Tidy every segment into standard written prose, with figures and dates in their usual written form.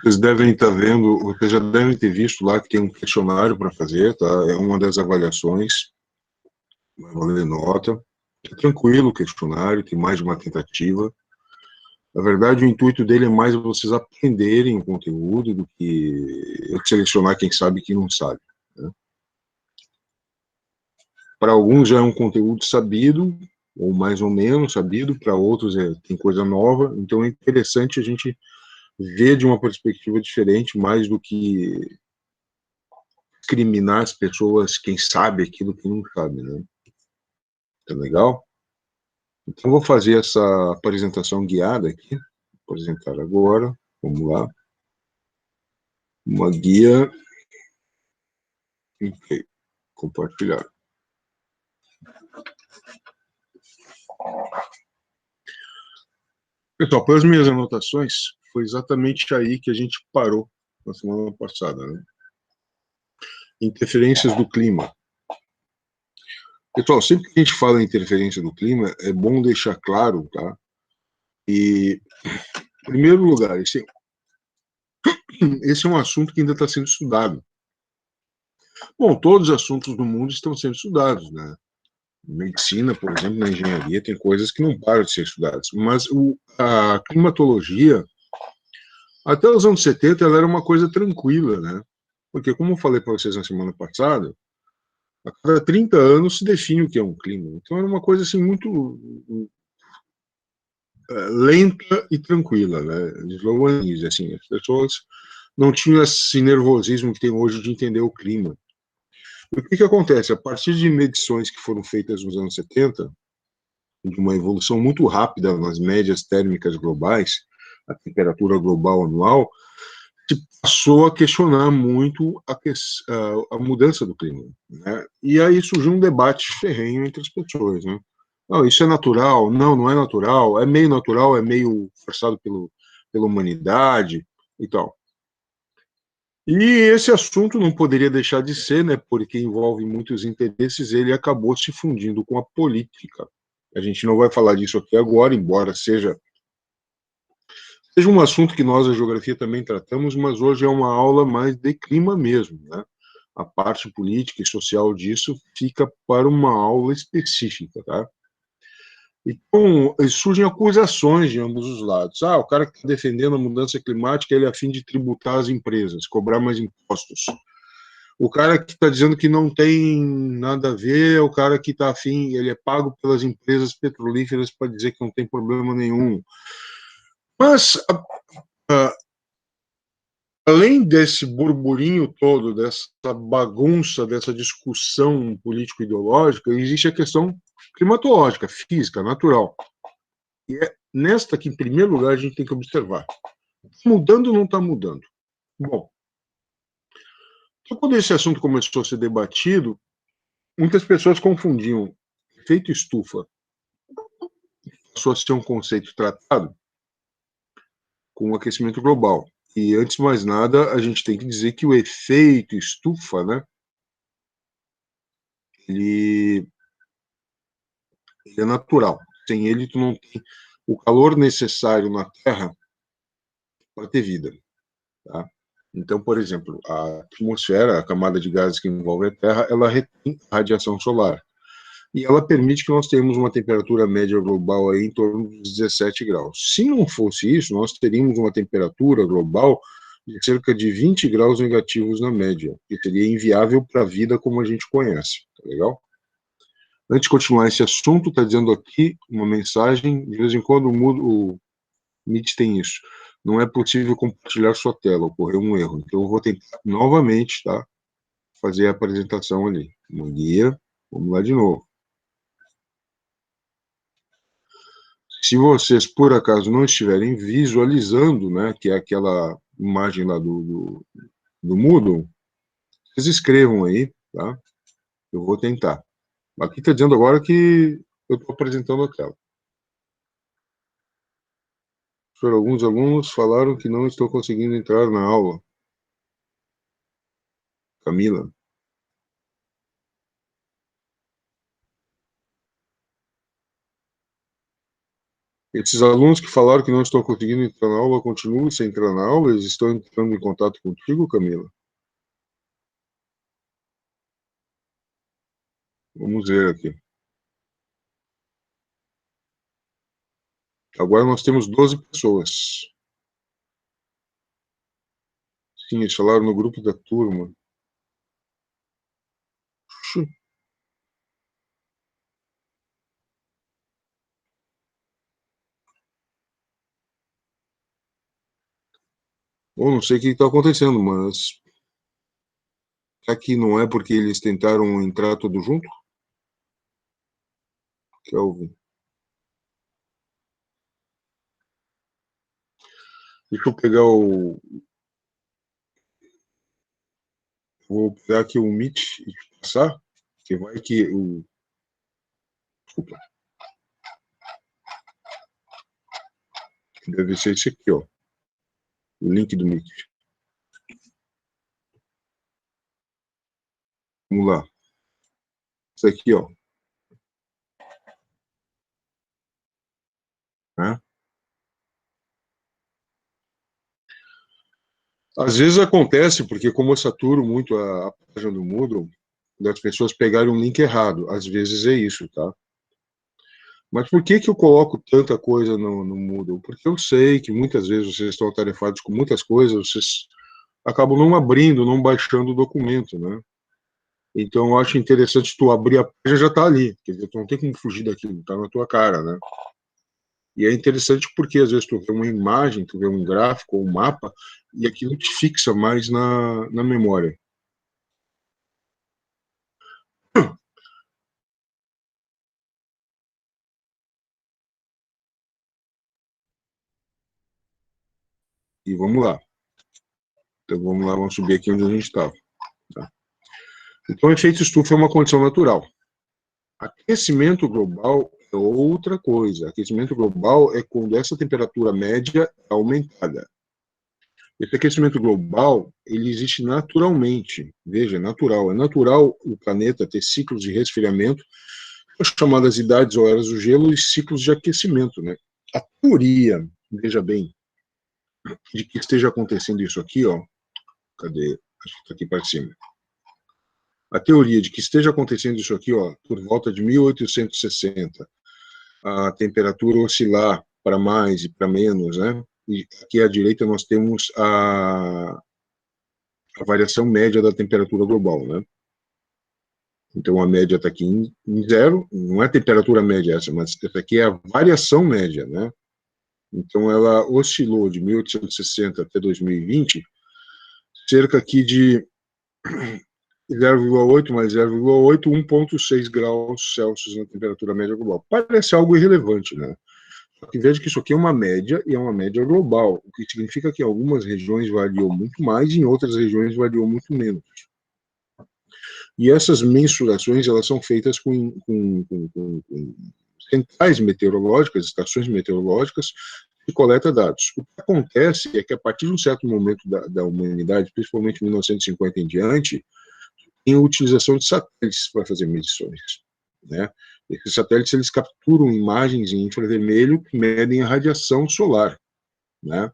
Vocês devem estar vendo, vocês já devem ter visto lá que tem um questionário para fazer, tá? É uma das avaliações, vai valer nota. É tranquilo o questionário, tem mais de uma tentativa. Na verdade, o intuito dele é mais vocês aprenderem o conteúdo do que eu selecionar quem sabe e quem não sabe, né? Para alguns já é um conteúdo sabido, ou mais ou menos sabido, para outros tem coisa nova, então é interessante a gente ver de uma perspectiva diferente, mais do que discriminar as pessoas, quem sabe aquilo que não sabe, né? Tá legal? Então, vou fazer essa apresentação guiada aqui, vou apresentar agora, vamos lá. Uma guia, ok, compartilhar. Pessoal, pelas minhas anotações, foi exatamente aí que a gente parou na semana passada, né? Interferências do clima. Pessoal, sempre que a gente fala em interferência do clima, é bom deixar claro, tá? E, em primeiro lugar, esse é um assunto que ainda está sendo estudado. Bom, todos os assuntos do mundo estão sendo estudados, né? Medicina, por exemplo, na engenharia, tem coisas que não param de ser estudadas. Mas a climatologia, até os anos 70, ela era uma coisa tranquila, né? Porque, como eu falei para vocês na semana passada, a cada 30 anos se define o que é um clima. Então, era uma coisa assim muito lenta e tranquila, né? Slow and easy, assim. As pessoas não tinham esse nervosismo que tem hoje de entender o clima. O que acontece? A partir de medições que foram feitas nos anos 70, de uma evolução muito rápida nas médias térmicas globais, a temperatura global anual, se passou a questionar muito a mudança do clima, né? E aí surgiu um debate ferrenho entre as pessoas, né? Não, isso é natural? Não, não é natural. É meio forçado pela humanidade e tal. E esse assunto não poderia deixar de ser, né, porque envolve muitos interesses, ele acabou se fundindo com a política. A gente não vai falar disso aqui agora, embora seja um assunto que nós, a geografia, também tratamos, mas hoje é uma aula mais de clima mesmo, né? A parte política e social disso fica para uma aula específica, tá? Então, surgem acusações de ambos os lados. Ah, o cara que está defendendo a mudança climática, ele é a fim de tributar as empresas, cobrar mais impostos. O cara que está dizendo que não tem nada a ver é o cara que está afim, ele é pago pelas empresas petrolíferas para dizer que não tem problema nenhum. Mas, além desse burburinho todo, dessa bagunça, dessa discussão político-ideológica, existe a questão climatológica, física, natural. E é nesta que, em primeiro lugar, a gente tem que observar. Mudando ou não está mudando? Bom, então, quando esse assunto começou a ser debatido, muitas pessoas confundiam efeito estufa, passou a ser um conceito tratado com o aquecimento global. E, antes de mais nada, a gente tem que dizer que o efeito estufa, né, ele é natural. Sem ele, tu não tem o calor necessário na Terra para ter vida, tá? Então, por exemplo, a atmosfera, a camada de gases que envolve a Terra, ela retém radiação solar. E ela permite que nós tenhamos uma temperatura média global aí em torno dos 17 graus. Se não fosse isso, nós teríamos uma temperatura global de cerca de 20 graus negativos na média, que seria inviável para a vida como a gente conhece, tá legal? Antes de continuar esse assunto, está dizendo aqui uma mensagem, de vez em quando o Meet tem isso. Não é possível compartilhar sua tela, ocorreu um erro. Então eu vou tentar novamente, tá? Fazer a apresentação ali. Uma guia, vamos lá de novo. Se vocês, por acaso, não estiverem visualizando, né, que é aquela imagem lá do Moodle, vocês escrevam aí, tá? Eu vou tentar. Aqui está dizendo agora que eu estou apresentando a tela. Alguns alunos falaram que não estão conseguindo entrar na aula. Camila. Esses alunos que falaram que não estão conseguindo entrar na aula, continuam sem entrar na aula? Eles estão entrando em contato contigo, Camila? Vamos ver aqui. Agora nós temos 12 pessoas. Sim, eles falaram no grupo da turma. Puxa, eu não sei o que está acontecendo, mas aqui não é porque eles tentaram entrar tudo junto? Kelvin. Deixa eu pegar o. Vou pegar aqui o Meet e te passar, que vai que o. Desculpa. Deve ser esse aqui, ó. O link do Meet. Vamos lá. Isso aqui, ó. Né? Às vezes acontece, porque como eu saturo muito a página do Moodle, das pessoas pegarem um link errado. Às vezes é isso, tá? Mas por que que eu coloco tanta coisa no Moodle? Porque eu sei que muitas vezes vocês estão atarefados com muitas coisas, vocês acabam não abrindo, não baixando o documento, né? Então eu acho interessante tu abrir a página, já está ali, quer dizer, tu não tem como fugir daquilo, está na tua cara, né? E é interessante porque às vezes tu vê uma imagem, tu vê um gráfico ou um mapa, e aquilo te fixa mais na memória. E vamos lá. Então vamos lá, vamos subir aqui onde a gente estava. Tá? Então, o efeito estufa é uma condição natural. Aquecimento global é outra coisa. Aquecimento global é quando essa temperatura média é aumentada. Esse aquecimento global, ele existe naturalmente. Veja, é natural. É natural o planeta ter ciclos de resfriamento, as chamadas idades ou eras do gelo, e ciclos de aquecimento, né? A teoria, veja bem, de que esteja acontecendo isso aqui, ó. Cadê? Acho que está aqui para cima. A teoria de que esteja acontecendo isso aqui, ó, por volta de 1860, a temperatura oscilar para mais e para menos, né? E aqui à direita nós temos a variação média da temperatura global, né? Então a média está aqui em zero, não é a temperatura média essa, mas essa aqui é a variação média, né? Então ela oscilou de 1860 até 2020, cerca aqui de 0,8 mais 0,8, 1,6 graus Celsius na temperatura média global. Parece algo irrelevante, né? Só que veja que isso aqui é uma média e é uma média global, o que significa que em algumas regiões variou muito mais e em outras regiões variou muito menos. E essas mensurações elas são feitas com centrais meteorológicas, estações meteorológicas, que coleta dados. O que acontece é que a partir de um certo momento da humanidade, principalmente em 1950 em diante, tem a utilização de satélites para fazer medições, né? Esses satélites eles capturam imagens em infravermelho que medem a radiação solar, né?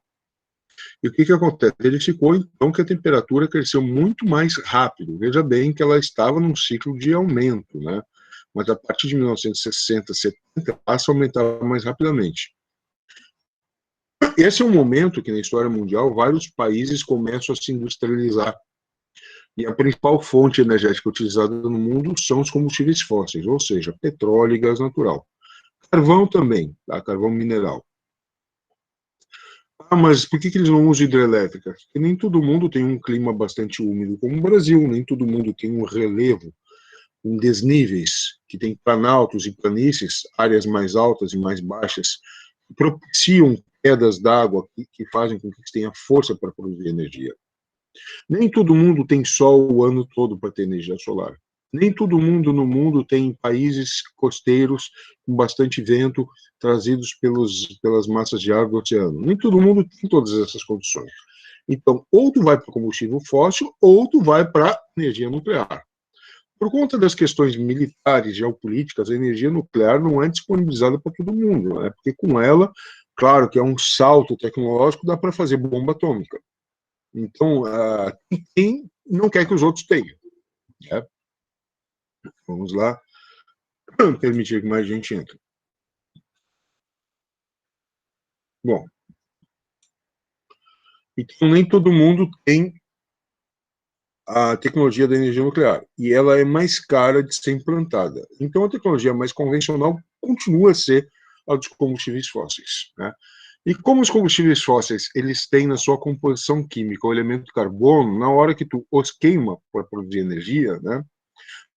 E o que que acontece? Ele ficou então que a temperatura cresceu muito mais rápido. Veja bem que ela estava num ciclo de aumento, né? Mas a partir de 1960, 70 passa a aumentar mais rapidamente. Esse é um momento que na história mundial vários países começam a se industrializar. E a principal fonte energética utilizada no mundo são os combustíveis fósseis, ou seja, petróleo e gás natural. Carvão também, tá? Carvão mineral. Ah, mas por que que eles não usam hidrelétrica? Porque nem todo mundo tem um clima bastante úmido como o Brasil, nem todo mundo tem um relevo, um desníveis, que tem planaltos e planícies, áreas mais altas e mais baixas, que propiciam quedas d'água que fazem com que tenha força para produzir energia. Nem todo mundo tem sol o ano todo para ter energia solar. Nem todo mundo no mundo tem países costeiros com bastante vento trazidos pelas massas de ar do oceano. Nem todo mundo tem todas essas condições. Então, ou tu vai para o combustível fóssil, ou tu vai para energia nuclear. por conta das questões militares, geopolíticas, a energia nuclear não é disponibilizada para todo mundo, né? Porque com ela, claro que é um salto tecnológico, dá para fazer bomba atômica. Então, quem não quer que os outros tenham? Né? Vamos lá, permitir que mais gente entre. Bom, então nem todo mundo tem a tecnologia da energia nuclear, e ela é mais cara de ser implantada. Então, a tecnologia mais convencional continua a ser a dos combustíveis fósseis, né? E como os combustíveis fósseis, eles têm na sua composição química o elemento carbono, na hora que tu os queima para produzir energia, né,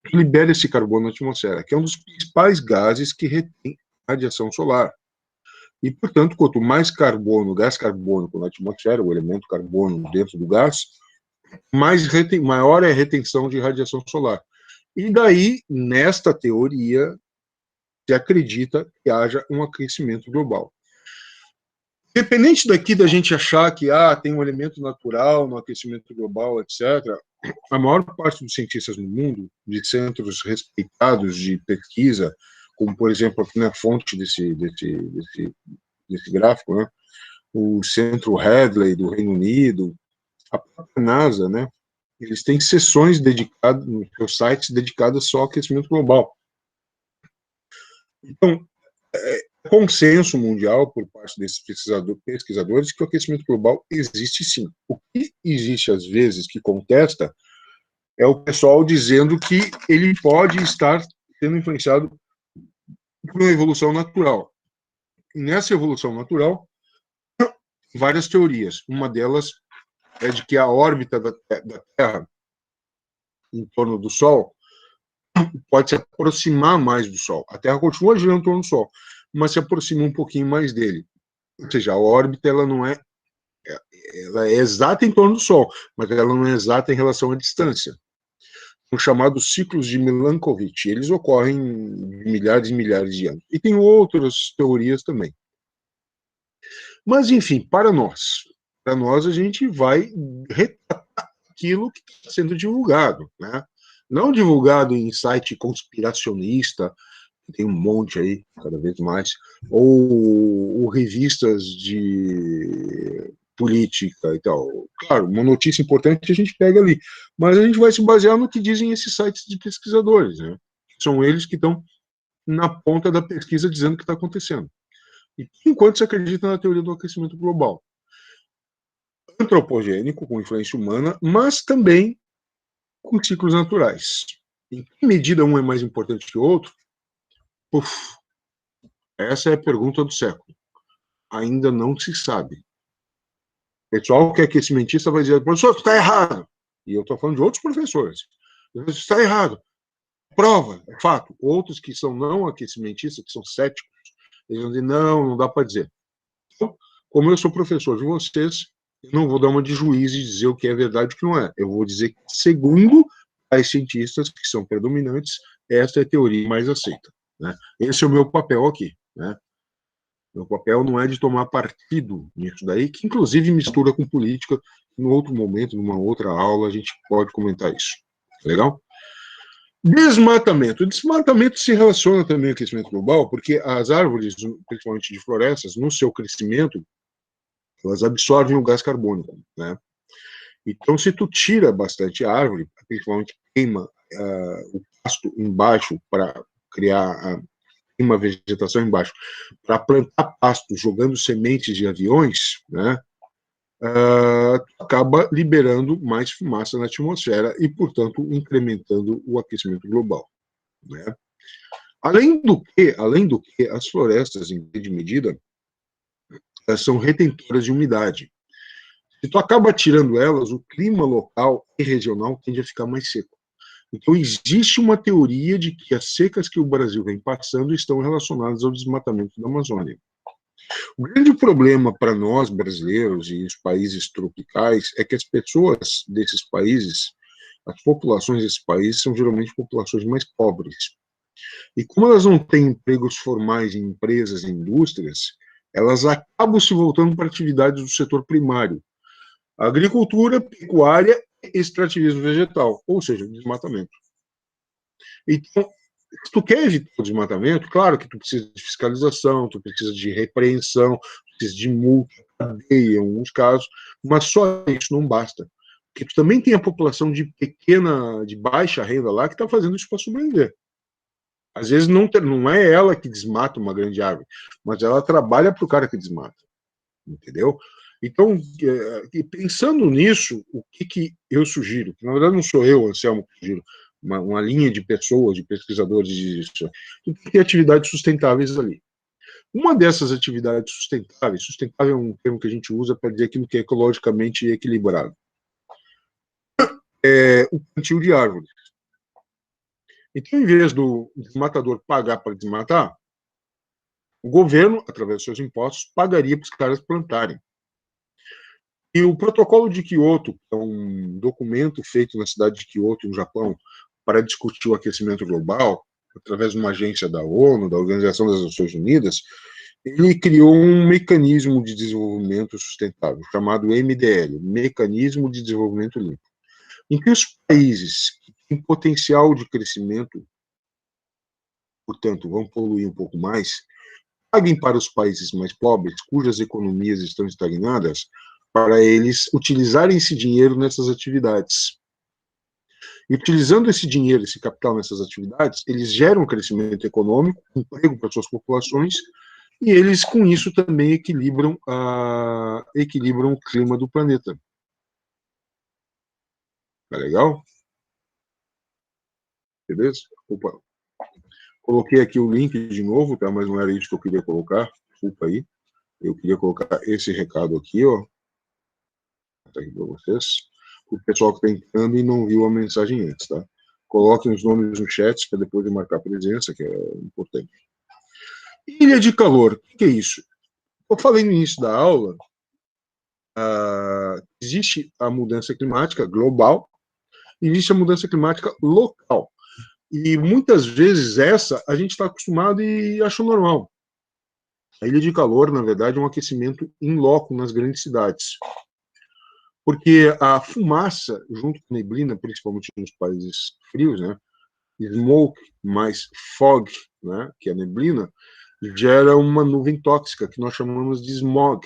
tu libera esse carbono na atmosfera, que é um dos principais gases que retém radiação solar. E, portanto, quanto mais carbono, gás carbônico na atmosfera, o elemento carbono dentro do gás, maior é a retenção de radiação solar. E daí, nesta teoria, se acredita que haja um aquecimento global. Independente daqui da gente achar que tem um elemento natural no aquecimento global, etc., a maior parte dos cientistas no mundo, de centros respeitados de pesquisa, como, por exemplo, aqui na fonte desse gráfico, né, o Centro Hadley do Reino Unido, a própria NASA, né, eles têm sessões dedicadas nos seus sites dedicadas só ao aquecimento global. Então, consenso mundial por parte desses pesquisadores que o aquecimento global existe sim. O que existe às vezes que contesta é o pessoal dizendo que ele pode estar sendo influenciado por uma evolução natural. E nessa evolução natural, várias teorias. Uma delas é de que a órbita da Terra em torno do Sol pode se aproximar mais do Sol. A Terra continua girando em torno do Sol, mas se aproxima um pouquinho mais dele. Ou seja, a órbita ela é exata em torno do Sol, mas ela não é exata em relação à distância. São chamados ciclos de Milankovitch. Eles ocorrem de milhares e milhares de anos. E tem outras teorias também. Mas, enfim, para nós a gente vai retratar aquilo que está sendo divulgado, né? Não divulgado em site conspiracionista, tem um monte aí, cada vez mais, ou revistas de política e tal. Claro, uma notícia importante a gente pega ali, mas a gente vai se basear no que dizem esses sites de pesquisadores, né? São eles que estão na ponta da pesquisa dizendo o que está acontecendo. E enquanto se acredita na teoria do aquecimento global, antropogênico, com influência humana, mas também com ciclos naturais. Em que medida um é mais importante que o outro? Uf, essa é a pergunta do século. Ainda não se sabe. O pessoal que é aquecimentista vai dizer, professor, está errado. E eu estou falando de outros professores. Está errado. Prova, é fato. Outros que são não aquecimentistas, que são céticos, eles vão dizer, não dá para dizer. Então, como eu sou professor de vocês, eu não vou dar uma de juiz e dizer o que é verdade e o que não é. Eu vou dizer que, segundo as cientistas que são predominantes, essa é a teoria mais aceita. Né? Esse é o meu papel aqui. Né? Meu papel não é de tomar partido nisso daí, que inclusive mistura com política. Em outro momento, numa outra aula, a gente pode comentar isso. Legal? Desmatamento. O desmatamento se relaciona também ao aquecimento global, porque as árvores, principalmente de florestas, no seu crescimento, elas absorvem o gás carbônico, né? Então, se tu tira bastante árvore, principalmente queima o pasto embaixo para criar uma vegetação embaixo, para plantar pasto jogando sementes de aviões, né? Acaba liberando mais fumaça na atmosfera e, portanto, incrementando o aquecimento global. Né? Além do que, as florestas, em grande medida, são retentoras de umidade. Se tu acaba tirando elas, o clima local e regional tende a ficar mais seco. Então, existe uma teoria de que as secas que o Brasil vem passando estão relacionadas ao desmatamento da Amazônia. O grande problema para nós, brasileiros e os países tropicais, é que as pessoas desses países, as populações desses países, são geralmente populações mais pobres. E como elas não têm empregos formais em empresas e indústrias, elas acabam se voltando para atividades do setor primário. Agricultura, pecuária e extrativismo vegetal, ou seja, desmatamento. Então, se tu quer evitar o desmatamento, claro que tu precisa de fiscalização, tu precisa de repreensão, precisa de multa, cadeia em alguns casos, mas só isso não basta. Porque tu também tem a população de baixa renda lá que está fazendo isso para sobreviver. Às vezes não é ela que desmata uma grande árvore, mas ela trabalha para o cara que desmata, entendeu? Então, pensando nisso, o que eu sugiro? Que na verdade não sou eu, Anselmo, que sugiro, uma linha de pessoas, de pesquisadores disso, tem que ter atividades sustentáveis ali. Uma dessas atividades sustentáveis, sustentável é um termo que a gente usa para dizer aquilo que é ecologicamente equilibrado, é o plantio de árvores. Então, em vez do desmatador pagar para desmatar, o governo, através dos seus impostos, pagaria para os caras plantarem. E o protocolo de Kyoto, que é um documento feito na cidade de Kyoto, no Japão, para discutir o aquecimento global, através de uma agência da ONU, da Organização das Nações Unidas, ele criou um mecanismo de desenvolvimento sustentável, chamado MDL, Mecanismo de Desenvolvimento Limpo, em que os países que têm potencial de crescimento, portanto, vão poluir um pouco mais, paguem para os países mais pobres, cujas economias estão estagnadas, para eles utilizarem esse dinheiro nessas atividades. E utilizando esse dinheiro, esse capital nessas atividades, eles geram crescimento econômico, emprego para suas populações, e eles, com isso, também equilibram o clima do planeta. Tá legal? Beleza? Opa. Coloquei aqui o link de novo, tá? Mas não era isso que eu queria colocar. Desculpa aí. Eu queria colocar esse recado aqui, ó. Tá aqui para vocês. O pessoal que está entrando e não viu a mensagem antes, tá? Coloquem os nomes no chat para depois de marcar presença, que é importante. Ilha de calor, o que é isso? Eu falei no início da aula, existe a mudança climática global, existe a mudança climática local. E muitas vezes essa a gente está acostumado e acha normal. A ilha de calor, na verdade, é um aquecimento in loco nas grandes cidades. Porque a fumaça, junto com a neblina, principalmente nos países frios, né, smoke mais fog, né, que é a neblina, gera uma nuvem tóxica, que nós chamamos de smog.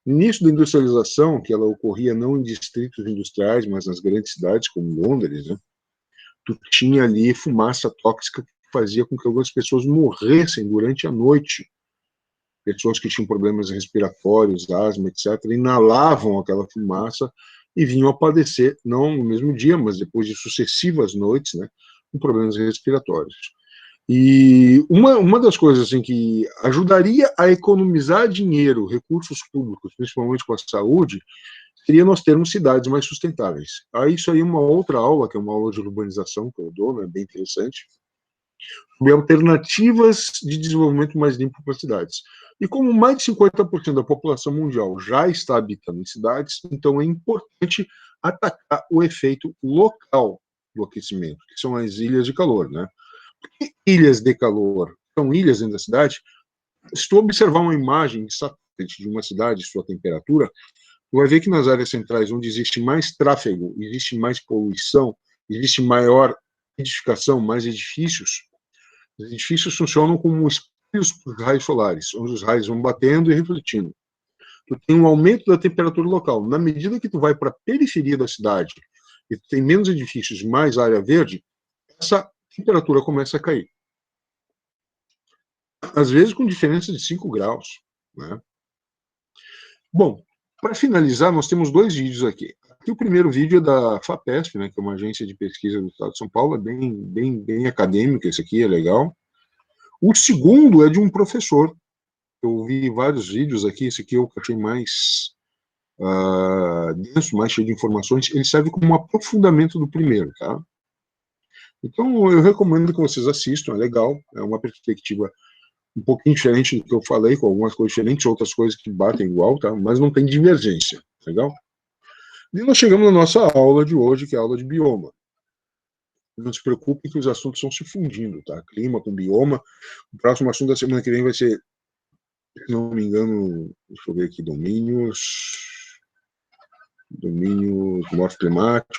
No início da industrialização, que ela ocorria não em distritos industriais, mas nas grandes cidades, como Londres, né, tu tinha ali fumaça tóxica que fazia com que algumas pessoas morressem durante a noite. Pessoas que tinham problemas respiratórios, asma, etc., inalavam aquela fumaça e vinham a padecer, não no mesmo dia, mas depois de sucessivas noites, né, com problemas respiratórios. E uma das coisas assim, que ajudaria a economizar dinheiro, recursos públicos, principalmente com a saúde, seria nós termos cidades mais sustentáveis. Aí isso aí é uma outra aula, que é uma aula de urbanização que eu dou, né, bem interessante, sobre alternativas de desenvolvimento mais limpo para as cidades. E como mais de 50% da população mundial já está habitando em cidades, então é importante atacar o efeito local do aquecimento, que são as ilhas de calor, né? Por que ilhas de calor? São ilhas dentro da cidade. Se tu observar uma imagem de satélite de uma cidade, sua temperatura, tu vai ver que nas áreas centrais, onde existe mais tráfego, existe mais poluição, existe maior edificação, mais edifícios, os edifícios funcionam como espelhos para os raios solares, onde os raios vão batendo e refletindo. Tu tem um aumento da temperatura local. Na medida que tu vai para a periferia da cidade e tu tem menos edifícios, mais área verde, essa temperatura começa a cair. Às vezes com diferença de 5 graus. Né? Bom, para finalizar, nós temos 2 vídeos aqui. Aqui o primeiro vídeo é da FAPESP, né, que é uma agência de pesquisa do Estado de São Paulo, é bem acadêmico, esse aqui é legal. O segundo é de um professor. Eu vi vários vídeos aqui, esse aqui eu achei mais denso, mais cheio de informações. Ele serve como um aprofundamento do primeiro, tá? Então, eu recomendo que vocês assistam, é legal, é uma perspectiva um pouquinho diferente do que eu falei, com algumas coisas diferentes, outras coisas que batem igual, tá? Mas não tem divergência, legal? E nós chegamos na nossa aula de hoje, que é a aula de bioma. Não se preocupe que os assuntos estão se fundindo, tá? Clima com bioma. O próximo assunto da semana que vem vai ser, se não me engano, deixa eu ver aqui, domínios morfoclimáticos,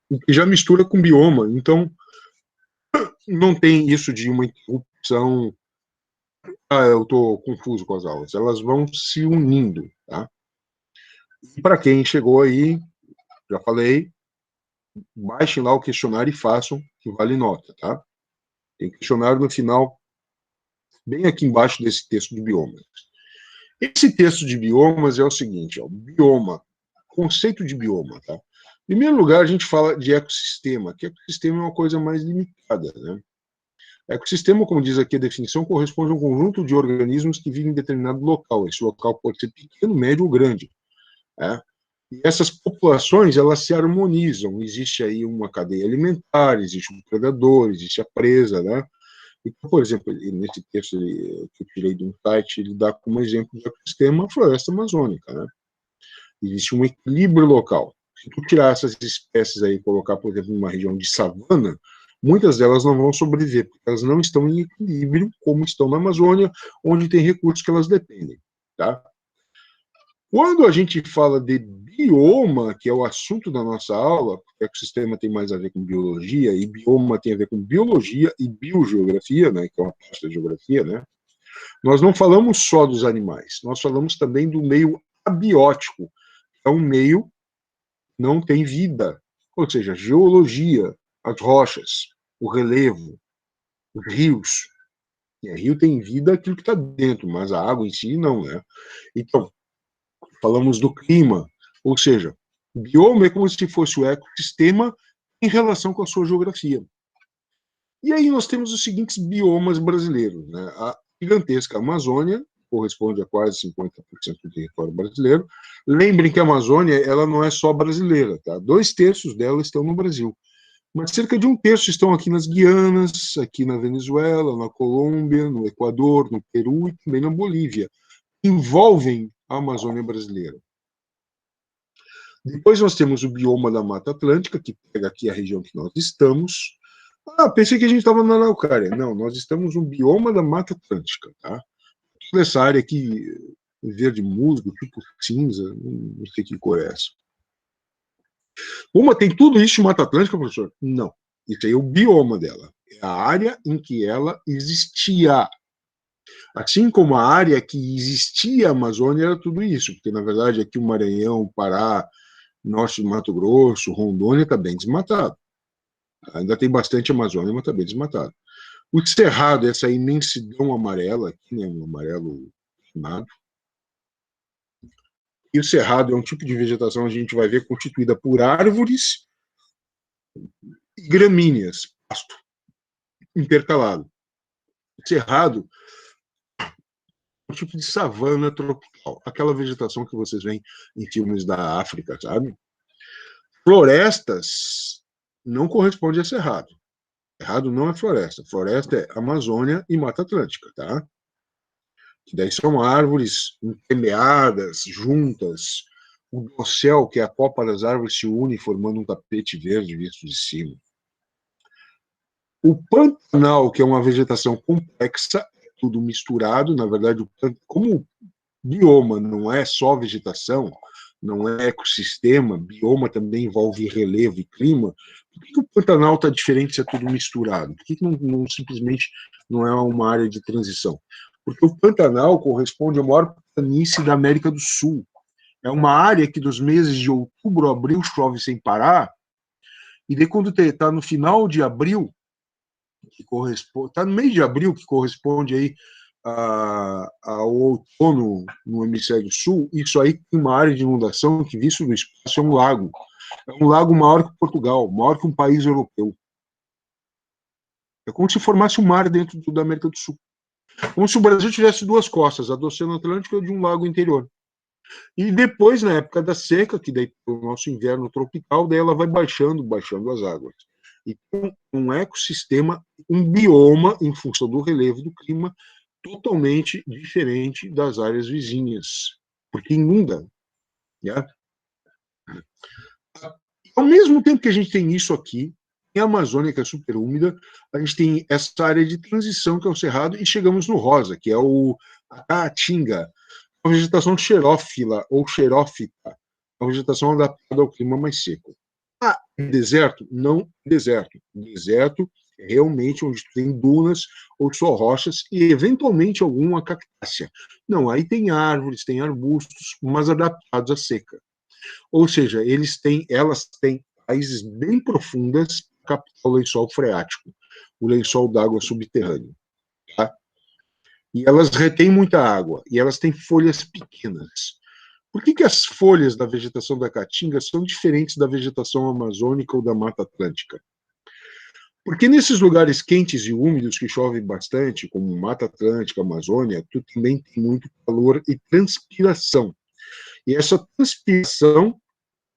o que já mistura com bioma. Então, não tem isso de uma interrupção. Eu estou confuso com as aulas. Elas vão se unindo, tá? E para quem chegou aí, já falei, baixem lá o questionário e façam, que vale nota, tá? Tem questionário no final, bem aqui embaixo desse texto de biomas. Esse texto de biomas é o seguinte, ó, bioma, conceito de bioma, tá? Em primeiro lugar, a gente fala de ecossistema, que ecossistema é uma coisa mais limitada, né? Ecossistema, como diz aqui a definição, corresponde a um conjunto de organismos que vivem em determinado local. Esse local pode ser pequeno, médio ou grande, né? E essas populações, elas se harmonizam. Existe aí uma cadeia alimentar, existe um predador, existe a presa, né? Então, por exemplo, nesse texto que eu tirei de um site, ele dá como exemplo de ecossistema a floresta amazônica, né? Existe um equilíbrio local. Se tu tirar essas espécies aí e colocar, por exemplo, numa região de savana, muitas delas não vão sobreviver, porque elas não estão em equilíbrio como estão na Amazônia, onde tem recursos que elas dependem, tá? Quando a gente fala de bioma, que é o assunto da nossa aula, porque o ecossistema tem mais a ver com biologia, e bioma tem a ver com biologia e biogeografia, né, que é uma parte da geografia, né? Nós não falamos só dos animais, nós falamos também do meio abiótico, que é um meio que não tem vida, ou seja, geologia, as rochas, o relevo, os rios. E rio tem vida aquilo que está dentro, mas a água em si não, né? Então, falamos do clima, ou seja, o bioma é como se fosse o ecossistema em relação com a sua geografia. E aí nós temos os seguintes biomas brasileiros, né? A gigantesca Amazônia, corresponde a quase 50% do território brasileiro. Lembrem que a Amazônia, ela não é só brasileira, tá? 2/3 dela estão no Brasil, mas cerca de 1/3 estão aqui nas Guianas, aqui na Venezuela, na Colômbia, no Equador, no Peru e também na Bolívia. Envolvem a Amazônia brasileira. Depois nós temos o bioma da Mata Atlântica, que pega aqui a região que nós estamos. Pensei que a gente estava na Araucária. Não, nós estamos no bioma da Mata Atlântica, tá? Toda essa área aqui, verde musgo, tipo cinza, não sei que cor é essa. Uma tem tudo isso em Mata Atlântica, professor? Não. Isso aí é o bioma dela. É a área em que ela existia. Assim como a área que existia a Amazônia era tudo isso, porque na verdade aqui o Maranhão, o Pará, norte do Mato Grosso, Rondônia está bem desmatado. Ainda tem bastante Amazônia, mas está bem desmatado. O cerrado, essa imensidão amarela aqui, né, um amarelo queimado. E o cerrado é um tipo de vegetação, a gente vai ver, constituída por árvores e gramíneas, pasto intercalado. O cerrado é um tipo de savana tropical, aquela vegetação que vocês veem em filmes da África, sabe? Florestas não corresponde a cerrado. Cerrado não é floresta. Floresta é Amazônia e Mata Atlântica, tá? Que daí são árvores entemeadas, juntas. O dossel, que é a copa das árvores, se une formando um tapete verde visto de cima. O Pantanal, que é uma vegetação complexa, tudo misturado, na verdade, como bioma não é só vegetação, não é ecossistema, bioma também envolve relevo e clima. Por que o Pantanal está diferente se é tudo misturado? Por que não simplesmente não é uma área de transição? Porque o Pantanal corresponde à maior planície da América do Sul. É uma área que dos meses de outubro a abril chove sem parar, e daí quando está no final de abril, que corresponde, está no mês de abril, que corresponde aí ao outono no hemisfério sul, isso aí tem uma área de inundação que, visto do espaço, é um lago. É um lago maior que Portugal, maior que um país europeu. É como se formasse um mar dentro da América do Sul. Como se o Brasil tivesse duas costas, a do Oceano Atlântico e a de um lago interior. E depois, na época da seca, que daí o nosso inverno tropical, daí ela vai baixando as águas. Então, um ecossistema, um bioma, em função do relevo do clima, totalmente diferente das áreas vizinhas, porque inunda. Né? Ao mesmo tempo que a gente tem isso aqui, em Amazônia, que é super úmida, a gente tem essa área de transição, que é o cerrado, e chegamos no rosa, que é a caatinga, uma vegetação xerófila ou xerófita, uma vegetação adaptada ao clima mais seco. Deserto? Não deserto. Deserto Realmente onde tem dunas ou só rochas e, eventualmente, alguma cactácea. Não, aí tem árvores, tem arbustos, mas adaptados à seca. Ou seja, elas têm raízes bem profundas para captar o lençol freático, o lençol d'água subterrâneo. Tá? E elas retêm muita água, e elas têm folhas pequenas. Por que as folhas da vegetação da caatinga são diferentes da vegetação amazônica ou da Mata Atlântica? Porque nesses lugares quentes e úmidos que chove bastante, como Mata Atlântica, Amazônia, tu também tem muito calor e transpiração. E essa transpiração,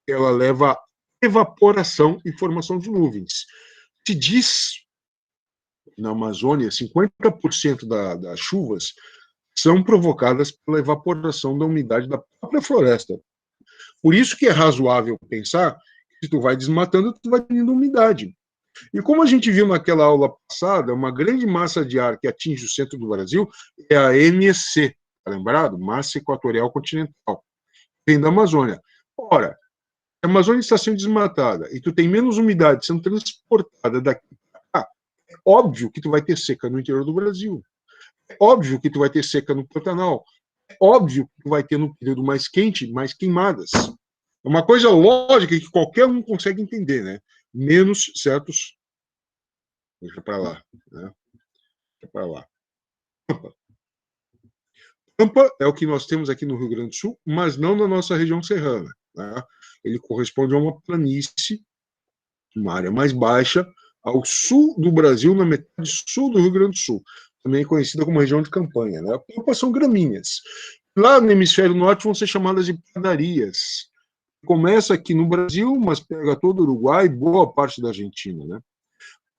ela leva a evaporação e formação de nuvens. Se diz, na Amazônia, 50% das chuvas são provocadas pela evaporação da umidade da própria floresta. Por isso que é razoável pensar que se tu vai desmatando, tu vai tendo umidade. E como a gente viu naquela aula passada, uma grande massa de ar que atinge o centro do Brasil é a MEC, tá lembrado? Massa Equatorial Continental. Vem da Amazônia. Ora, a Amazônia está sendo desmatada e tu tem menos umidade sendo transportada daqui para cá, é óbvio que tu vai ter seca no interior do Brasil. É óbvio que tu vai ter seca no Pantanal. É óbvio que tu vai ter no período mais quente, mais queimadas. É uma coisa lógica que qualquer um consegue entender, né? Menos certos. Deixa para lá, né? Deixa para lá. Pampa é o que nós temos aqui no Rio Grande do Sul, mas não na nossa região serrana. Né? Ele corresponde a uma planície, uma área mais baixa, ao sul do Brasil, na metade sul do Rio Grande do Sul, também conhecida como região de campanha. Né? Pampa são gramíneas. Lá no hemisfério norte vão ser chamadas de pradarias. Começa aqui no Brasil, mas pega todo o Uruguai e boa parte da Argentina. Né?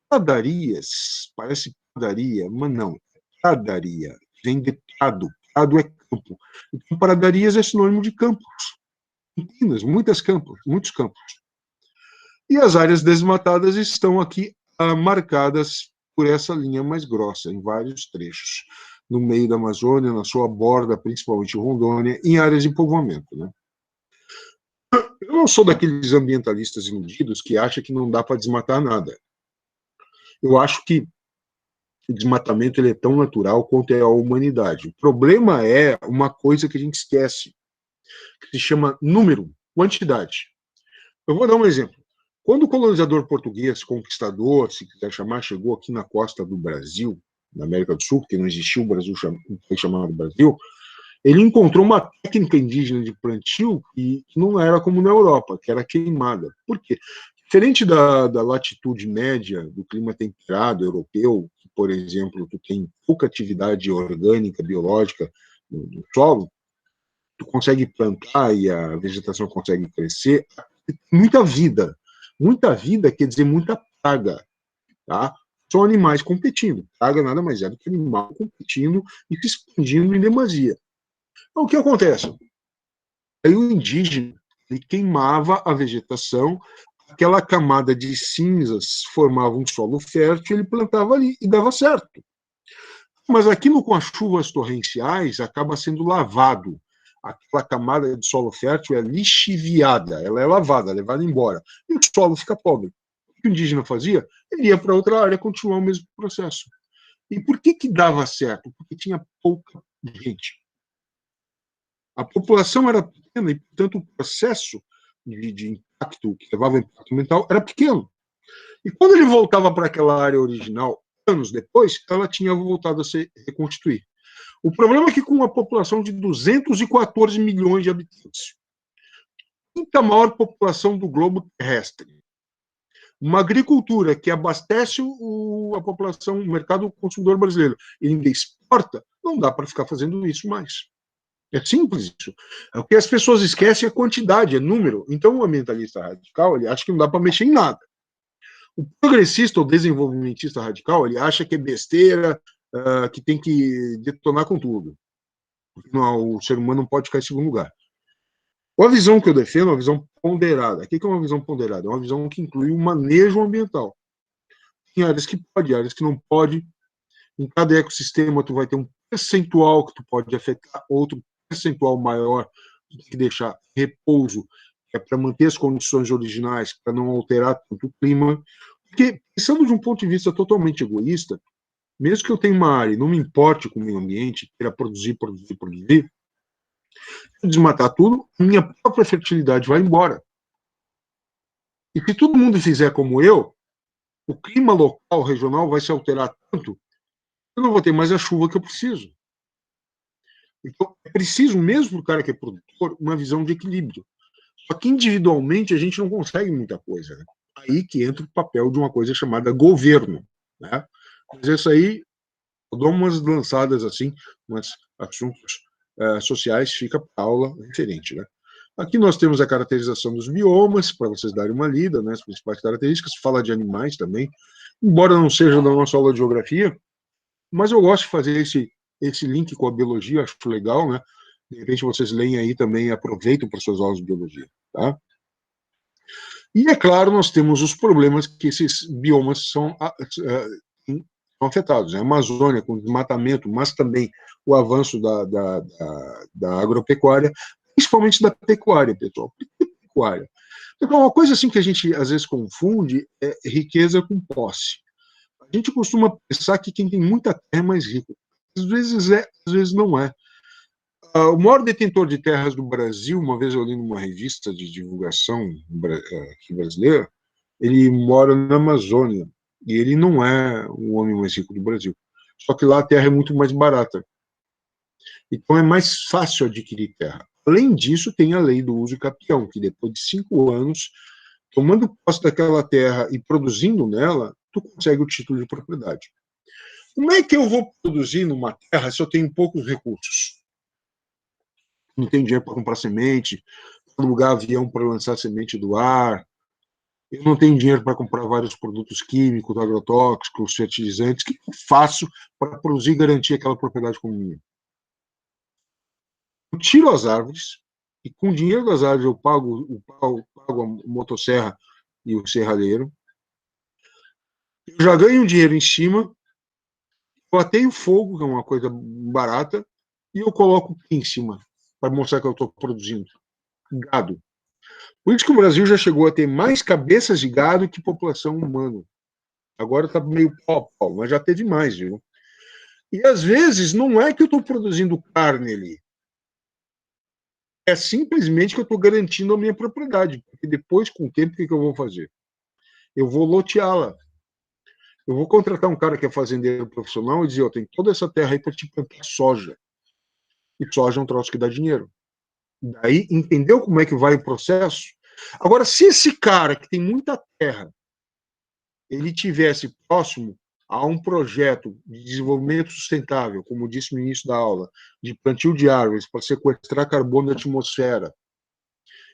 Pradarias, parece padaria, mas não, pradaria, vem de prado, prado é campo. Então, pradarias é sinônimo de campos, muitos campos. E as áreas desmatadas estão aqui marcadas por essa linha mais grossa, em vários trechos, no meio da Amazônia, na sua borda, principalmente Rondônia, em áreas de povoamento. Né? Eu não sou daqueles ambientalistas iludidos que acham que não dá para desmatar nada. Eu acho que o desmatamento ele é tão natural quanto é a humanidade. O problema é uma coisa que a gente esquece, que se chama número, quantidade. Eu vou dar um exemplo. Quando o colonizador português, conquistador, se quiser chamar, chegou aqui na costa do Brasil, na América do Sul, porque não existia o Brasil, um país chamado Brasil, ele encontrou uma técnica indígena de plantio que não era como na Europa, que era queimada. Por quê? Diferente da latitude média do clima temperado europeu, que, por exemplo, tu tem pouca atividade orgânica, biológica no solo, tu consegue plantar e a vegetação consegue crescer, muita vida. Muita vida quer dizer muita praga, tá? São animais competindo. Praga nada mais é do que animal competindo e se expandindo em demasia. Então, o que acontece? Aí o indígena ele queimava a vegetação, aquela camada de cinzas formava um solo fértil, ele plantava ali e dava certo. Mas aquilo com as chuvas torrenciais acaba sendo lavado. Aquela camada de solo fértil é lixiviada, ela é lavada, levada embora. E o solo fica pobre. O que o indígena fazia? Ele ia para outra área continuar o mesmo processo. E por que dava certo? Porque tinha pouca gente. A população era pequena e, portanto, o processo de impacto, que levava ao impacto ambiental, era pequeno. E quando ele voltava para aquela área original, anos depois, ela tinha voltado a se reconstituir. O problema é que com uma população de 214 milhões de habitantes, quinta maior população do globo terrestre, uma agricultura que abastece a população, o mercado consumidor brasileiro, e ainda exporta, não dá para ficar fazendo isso mais. É simples isso. O que as pessoas esquecem é quantidade, é número. Então, o ambientalista radical, ele acha que não dá para mexer em nada. O progressista ou desenvolvimentista radical, ele acha que é besteira, que tem que detonar com tudo. Não, o ser humano não pode ficar em segundo lugar. A visão que eu defendo é uma visão ponderada. O que é uma visão ponderada? É uma visão que inclui o manejo ambiental. Tem áreas que pode, áreas que não pode. Em cada ecossistema, tu vai ter um percentual que tu pode afetar, outro percentual maior tu tem que deixar repouso, que é para manter as condições originais, para não alterar tanto o clima. Porque, pensando de um ponto de vista totalmente egoísta, mesmo que eu tenha uma área e não me importe com o meio ambiente, queira produzir, desmatar tudo, minha própria fertilidade vai embora. E se todo mundo fizer como eu, o clima local, regional, vai se alterar tanto, eu não vou ter mais a chuva que eu preciso. Então, é preciso, mesmo para o cara que é produtor, uma visão de equilíbrio. Só que individualmente a gente não consegue muita coisa. Né? Aí que entra o papel de uma coisa chamada governo. Né? Mas isso aí, eu dou umas lançadas assim, uns assuntos sociais, fica para aula diferente. Né? Aqui nós temos a caracterização dos biomas, para vocês darem uma lida, né, as principais características, fala de animais também, embora não seja da nossa aula de geografia, mas eu gosto de fazer esse link com a biologia, acho legal, né? De repente vocês leem aí também e aproveitam para suas aulas de biologia, tá? E, é claro, nós temos os problemas que esses biomas são afetados. Né? A Amazônia, com desmatamento, mas também o avanço da agropecuária, principalmente da pecuária, pessoal. Pecuária. Então, uma coisa assim que a gente às vezes confunde é riqueza com posse. A gente costuma pensar que quem tem muita terra é mais rico. Às vezes é, às vezes não é. O maior detentor de terras do Brasil, uma vez eu li numa revista de divulgação aqui brasileira, ele mora na Amazônia e ele não é o homem mais rico do Brasil. Só que lá a terra é muito mais barata. Então é mais fácil adquirir terra. Além disso, tem a lei do uso capião, que depois de 5 anos, tomando posse daquela terra e produzindo nela, tu consegue o título de propriedade. Como é que eu vou produzir numa terra se eu tenho poucos recursos? Não tenho dinheiro para comprar semente, para alugar avião para lançar semente do ar, eu não tenho dinheiro para comprar vários produtos químicos, agrotóxicos, fertilizantes. O que eu faço para produzir e garantir aquela propriedade como minha? Eu tiro as árvores e com o dinheiro das árvores eu pago a motosserra e o serralheiro. Eu já ganho um dinheiro em cima, eu ateio fogo, que é uma coisa barata, e eu coloco o que em cima para mostrar que eu estou produzindo? Gado. Por isso que o Brasil já chegou a ter mais cabeças de gado que população humana. Agora está meio pau, mas já teve mais, viu? E às vezes não é que eu estou produzindo carne ali. É simplesmente que eu estou garantindo a minha propriedade. Porque depois, com o tempo, o que eu vou fazer? Eu vou loteá-la. Eu vou contratar um cara que é fazendeiro profissional e dizer, tem toda essa terra aí para te plantar soja. E soja é um troço que dá dinheiro. Daí, entendeu como é que vai o processo? Agora, se esse cara que tem muita terra, ele tivesse próximo a um projeto de desenvolvimento sustentável, como disse no início da aula, de plantio de árvores para sequestrar carbono da atmosfera,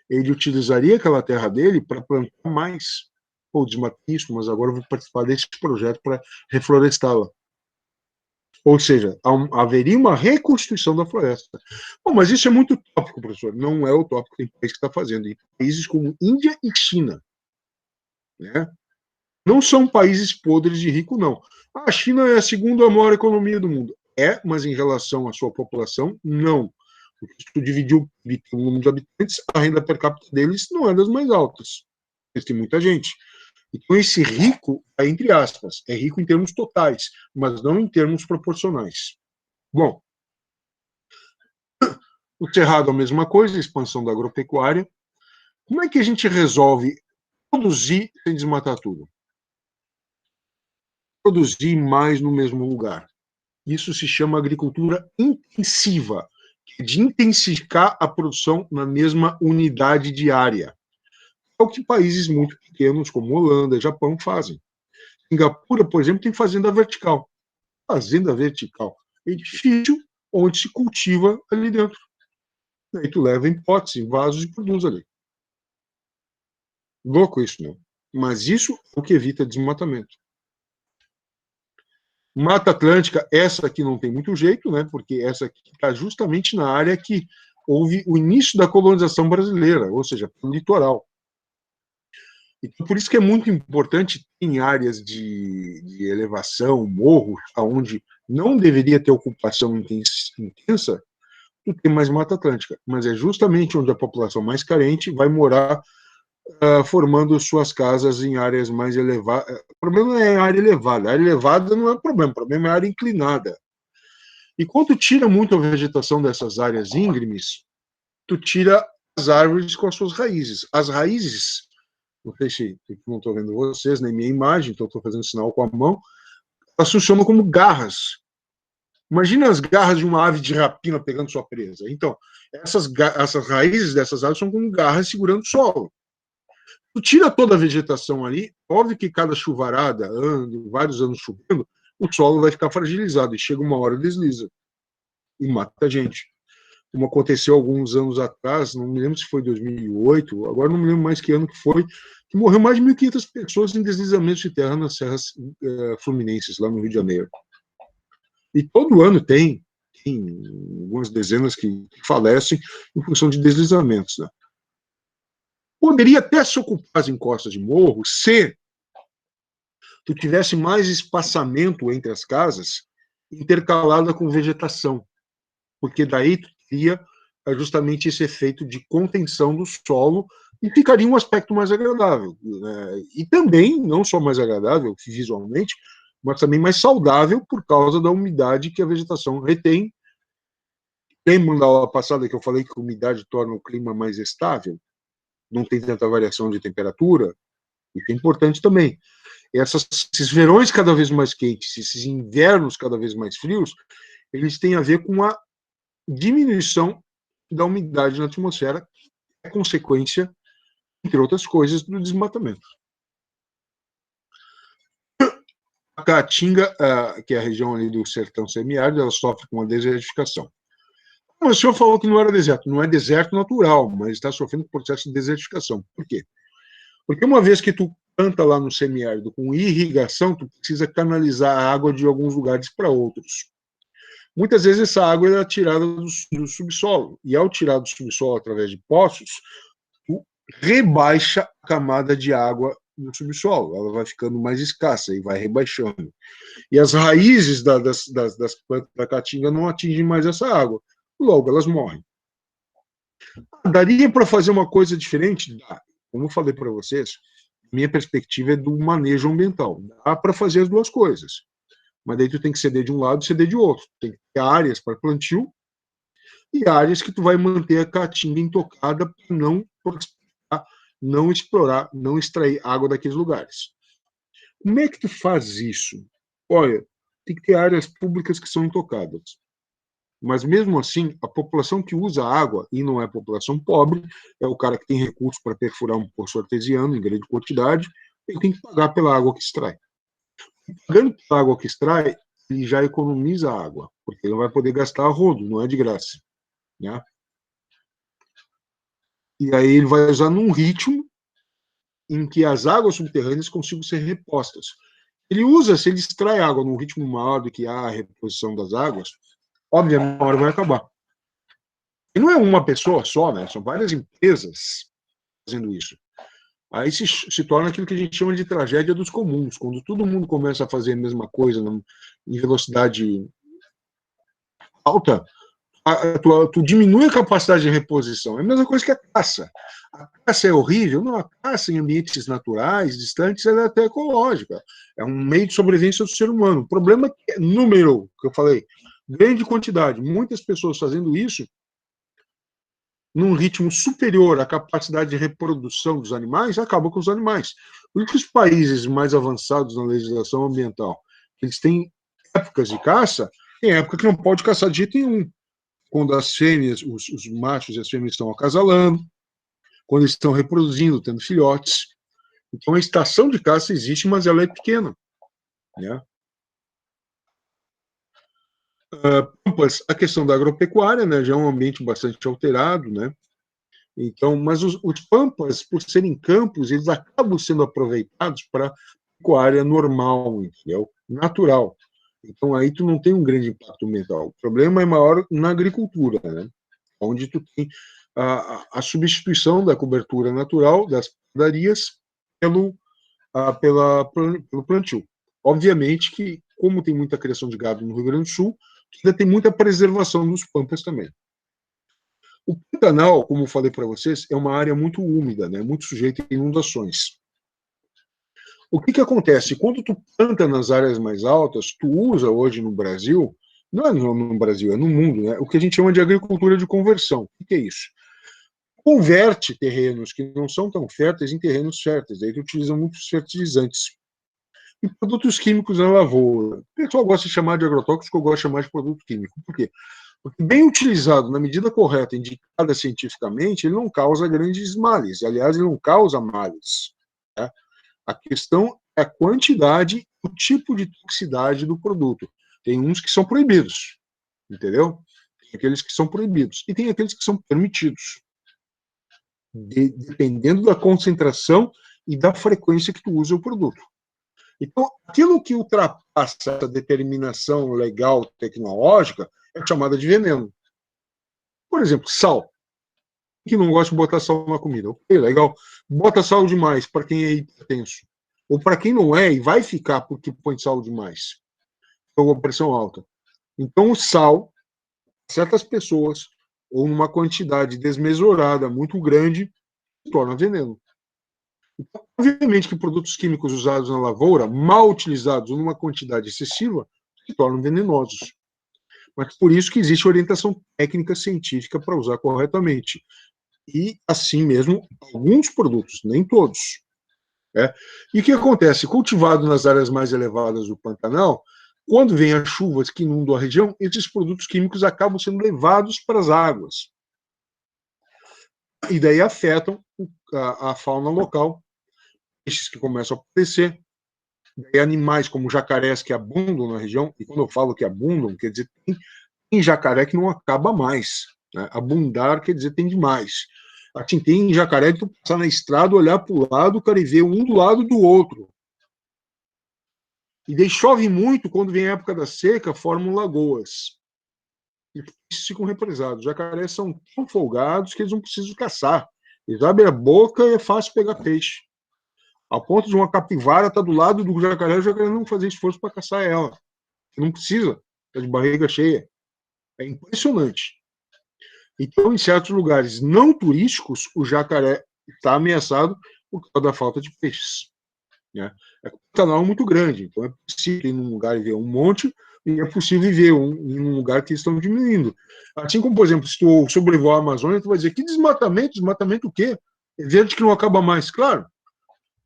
ele utilizaria aquela terra dele para plantar mais. Pô, desmatei isso, mas agora eu vou participar desse projeto para reflorestá-la. Ou seja, haveria uma reconstituição da floresta. Bom, mas isso é muito utópico, professor. Não é utópico, tem país que está fazendo. Em países como Índia e China. Né? Não são países podres de rico, não. A China é a segunda maior economia do mundo. É, mas em relação à sua população, não. Porque se tu dividir o número de habitantes, a renda per capita deles não é das mais altas. Eles têm muita gente. Então, esse rico, entre aspas, é rico em termos totais, mas não em termos proporcionais. Bom, o Cerrado é a mesma coisa, a expansão da agropecuária. Como é que a gente resolve produzir sem desmatar tudo? Produzir mais no mesmo lugar. Isso se chama agricultura intensiva, que é de intensificar a produção na mesma unidade diária. É o que países muito pequenos, como Holanda, Japão, fazem. Singapura, por exemplo, tem fazenda vertical. Fazenda vertical. Edifício onde se cultiva ali dentro. Aí tu leva em potes, em vasos e produz ali. Louco isso, não? Mas isso é o que evita desmatamento. Mata Atlântica, essa aqui não tem muito jeito, né? Porque essa aqui está justamente na área que houve o início da colonização brasileira, ou seja, no litoral. Então, por isso que é muito importante em áreas de elevação, morros, onde não deveria ter ocupação intensa, tu tem mais Mata Atlântica. Mas é justamente onde a população mais carente vai morar formando suas casas em áreas mais elevadas. O problema não é a área elevada. A área elevada não é o problema é a área inclinada. E quando tu tira muito a vegetação dessas áreas íngremes, tu tira as árvores com as suas raízes. As raízes, não sei se não estou vendo vocês, nem minha imagem, então estou fazendo sinal com a mão, elas funcionam como garras. Imagina as garras de uma ave de rapina pegando sua presa. Então, essas raízes dessas árvores são como garras segurando o solo. Tu tira toda a vegetação ali, óbvio que cada chuvarada, vários anos chovendo, o solo vai ficar fragilizado e chega uma hora desliza e mata a gente. Como aconteceu alguns anos atrás, não me lembro se foi 2008, agora não me lembro mais que ano que foi, que morreu mais de 1.500 pessoas em deslizamentos de terra nas serras fluminenses, lá no Rio de Janeiro. E todo ano tem algumas dezenas que falecem em função de deslizamentos, né? Poderia até se ocupar as encostas de morro se tu tivesse mais espaçamento entre as casas, intercalada com vegetação, porque daí tu teria justamente esse efeito de contenção do solo e ficaria um aspecto mais agradável, né? E também, não só mais agradável visualmente, mas também mais saudável por causa da umidade que a vegetação retém. Lembra da aula passada que eu falei que a umidade torna o clima mais estável? Não tem tanta variação de temperatura? Isso é importante também. Esses verões cada vez mais quentes, esses invernos cada vez mais frios, eles têm a ver com a diminuição da umidade na atmosfera, que é consequência, entre outras coisas, do desmatamento. A Caatinga, que é a região ali do sertão semiárido, ela sofre com a desertificação. O senhor falou que não era deserto. Não é deserto natural, mas está sofrendo com processo de desertificação. Por quê? Porque uma vez que tu planta lá no semiárido com irrigação, tu precisa canalizar a água de alguns lugares para outros. Muitas vezes essa água é tirada do subsolo, e ao tirar do subsolo através de poços, tu rebaixa a camada de água no subsolo, ela vai ficando mais escassa e vai rebaixando. E as raízes das plantas da caatinga não atingem mais essa água, logo elas morrem. Daria para fazer uma coisa diferente? Dá. Como eu falei para vocês, minha perspectiva é do manejo ambiental. Dá para fazer as duas coisas. Mas daí tu tem que ceder de um lado e ceder de outro. Tem que ter áreas para plantio e áreas que tu vai manter a caatinga intocada para não explorar, não extrair água daqueles lugares. Como é que tu faz isso? Olha, tem que ter áreas públicas que são intocadas. Mas mesmo assim, a população que usa água, e não é a população pobre, é o cara que tem recursos para perfurar um poço artesiano em grande quantidade, ele tem que pagar pela água que extrai. Pagando pela água que extrai, ele já economiza água, porque ele não vai poder gastar a rodo, não é de graça. Né? E aí ele vai usar num ritmo em que as águas subterrâneas consigam ser repostas. Ele usa, se ele extrai água num ritmo maior do que a reposição das águas, obviamente, uma hora vai acabar. E não é uma pessoa só, né? São várias empresas fazendo isso. Aí se torna aquilo que a gente chama de tragédia dos comuns, quando todo mundo começa a fazer a mesma coisa em velocidade alta, tu diminui a capacidade de reposição. É a mesma coisa que a caça. A caça é horrível? Não, a caça em ambientes naturais, distantes, ela é até ecológica. É um meio de sobrevivência do ser humano. O problema é que é número, que eu falei, grande quantidade. Muitas pessoas fazendo isso num ritmo superior à capacidade de reprodução dos animais, acaba com os animais. Por isso que os países mais avançados na legislação ambiental, eles têm épocas de caça, tem época que não pode caçar de jeito nenhum. Quando as fêmeas, os machos e as fêmeas estão acasalando, quando eles estão reproduzindo, tendo filhotes. Então a estação de caça existe, mas ela é pequena. Né? Pampas, a questão da agropecuária, né, já é um ambiente bastante alterado, né? Então, mas os pampas, por serem campos, eles acabam sendo aproveitados para pecuária normal, entendeu? Natural. Então aí tu não tem um grande impacto ambiental. O problema é maior na agricultura, né? Onde tu tem a substituição da cobertura natural das pradarias pelo plantio. Obviamente que, como tem muita criação de gado no Rio Grande do Sul, ainda tem muita preservação dos pampas também. O Pantanal, como eu falei para vocês, é uma área muito úmida, né, muito sujeita a inundações. O que acontece? Quando tu planta nas áreas mais altas, tu usa hoje no Brasil, não é no Brasil, é no mundo, né, o que a gente chama de agricultura de conversão. O que é isso? Converte terrenos que não são tão férteis em terrenos férteis. Aí tu utiliza muitos fertilizantes. E produtos químicos na lavoura. O pessoal gosta de chamar de agrotóxico, eu gosto de chamar de produto químico. Por quê? Porque bem utilizado, na medida correta, indicada cientificamente, ele não causa grandes males. Aliás, ele não causa males. Né? A questão é a quantidade, o tipo de toxicidade do produto. Tem uns que são proibidos, entendeu? Tem aqueles que são proibidos. E tem aqueles que são permitidos, dependendo da concentração e da frequência que tu usa o produto. Então, aquilo que ultrapassa essa determinação legal tecnológica é chamada de veneno. Por exemplo, sal. Que não gosta de botar sal na comida. Ok, legal. Bota sal demais para quem é hipertenso. Ou para quem não é e vai ficar porque põe sal demais. Ou a pressão alta. Então, o sal, certas pessoas, ou numa quantidade desmesurada, muito grande, se torna veneno. Então, obviamente que produtos químicos usados na lavoura, mal utilizados ou numa quantidade excessiva, se tornam venenosos. Mas por isso que existe orientação técnica científica para usar corretamente. E, assim mesmo, alguns produtos, nem todos. Né? E o que acontece? Cultivado nas áreas mais elevadas do Pantanal, quando vem as chuvas que inundam a região, esses produtos químicos acabam sendo levados para as águas. E daí afetam a fauna local, peixes que começam a aparecer, e animais como jacarés que abundam na região, e quando eu falo que abundam, quer dizer, tem jacaré que não acaba mais. Né? Abundar quer dizer tem demais. Assim, tem jacaré que tu passar na estrada, olhar para o lado, cara, e ver um do lado do outro. E daí chove muito, quando vem a época da seca, formam lagoas. E eles ficam represados. Os jacarés são tão folgados que eles não precisam caçar. Eles abrem a boca e é fácil pegar peixe. Ao ponto de uma capivara estar do lado do jacaré, o jacaré não fazer esforço para caçar ela. Não precisa, está de barriga cheia. É impressionante. Então, em certos lugares não turísticos, o jacaré está ameaçado por causa da falta de peixes. Né? É um canal muito grande, então é possível ir num lugar e ver um monte, e é possível viver em um lugar que eles estão diminuindo. Assim como, por exemplo, se tu sobrevoar a Amazônia, tu vai dizer, que desmatamento? Desmatamento o quê? É verde que não acaba mais. Claro,